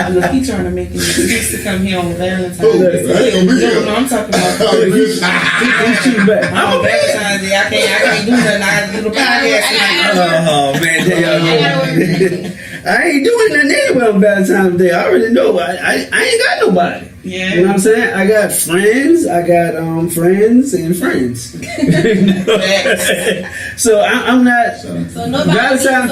Look, he trying to make it excuse to come here on Valentine's Day. No, I'm talking about. He's back. On Valentine's Day, I can't do nothing. I got to do the podcast. Oh man, I ain't doing nothing anyway on Valentine's Day. I already know. I ain't got nobody. Yeah. You know what I'm saying? I got friends. I got friends and friends. So I'm not. So nobody had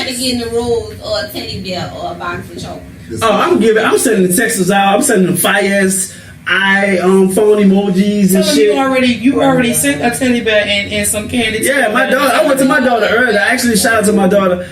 to get in the rose or a teddy bear or a box of chocolates. I'm sending the texts out. I'm sending the fires. Phone emojis and shit. You already sent a teddy bear and some candy. Yeah, my daughter. I went to my daughter earlier. I actually shout out to my daughter.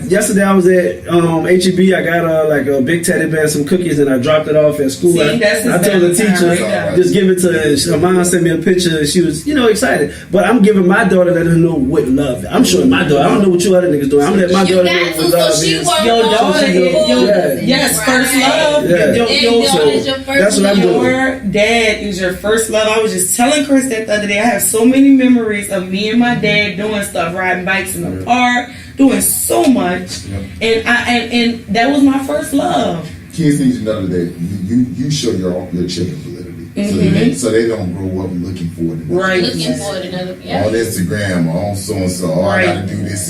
Yesterday I was at HEB. I got her like a big teddy bear, some cookies, and I dropped it off at school. I told the teacher, just give it to her. Her mom sent me a picture. She was, excited. But I'm giving my daughter that doesn't know what love is. I'm showing my daughter. I don't know what you other niggas doing. I'm letting my daughter know what love is. Your daughter is yes, first love. That's what I'm doing. Dad is your first love. I was just telling Chris that the other day. I have so many memories of me and my dad doing stuff, riding bikes in the park, doing so much, and that was my first love. Kids need to know that you show your children validity, so they don't grow up looking for it. On Instagram or on so and so. I got to do this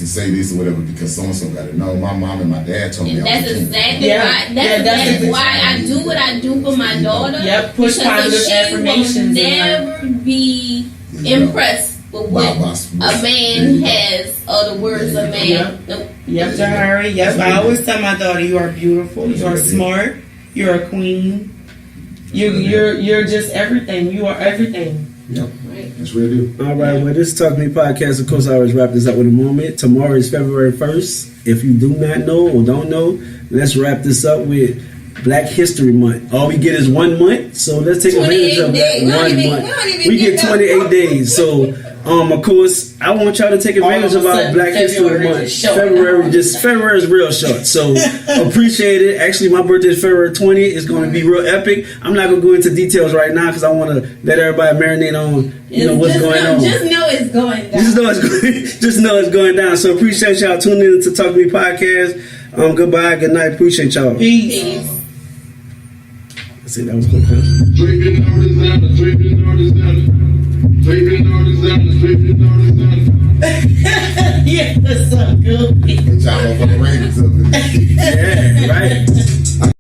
and say this or whatever because so and so got to know. My mom and my dad told me. That's exactly why. That's why I do what I do for my daughter. Yep, push positive affirmations. She will never be impressed with what a man has or the words a man. Yep, Jahari. Yep, I always tell my daughter, you are beautiful. You are smart. You're a queen. You're just everything. You are everything. Yep. That's what I do. All right. Well, this Talk Me Podcast. Of course, I always wrap this up with a moment. Tomorrow is February 1st. If you do not know or don't know, let's wrap this up with Black History Month. All we get is 1 month, so let's take advantage of that 1 month. We get 28 days. So, of course, I want y'all to take advantage of our Black History Month. February is real short. So, appreciate it. Actually, my birthday is February 20th. It's going to be real epic. I'm not going to go into details right now because I want to let everybody marinate on, what's going on. Just know it's going down. Just know it's going down. So, appreciate y'all tuning in to Talk to Me Podcast. Goodbye. Good night. Appreciate y'all. Peace. See, that was good. Yeah, that's so good. Y'all motherfucking Ravens up in Yeah, right.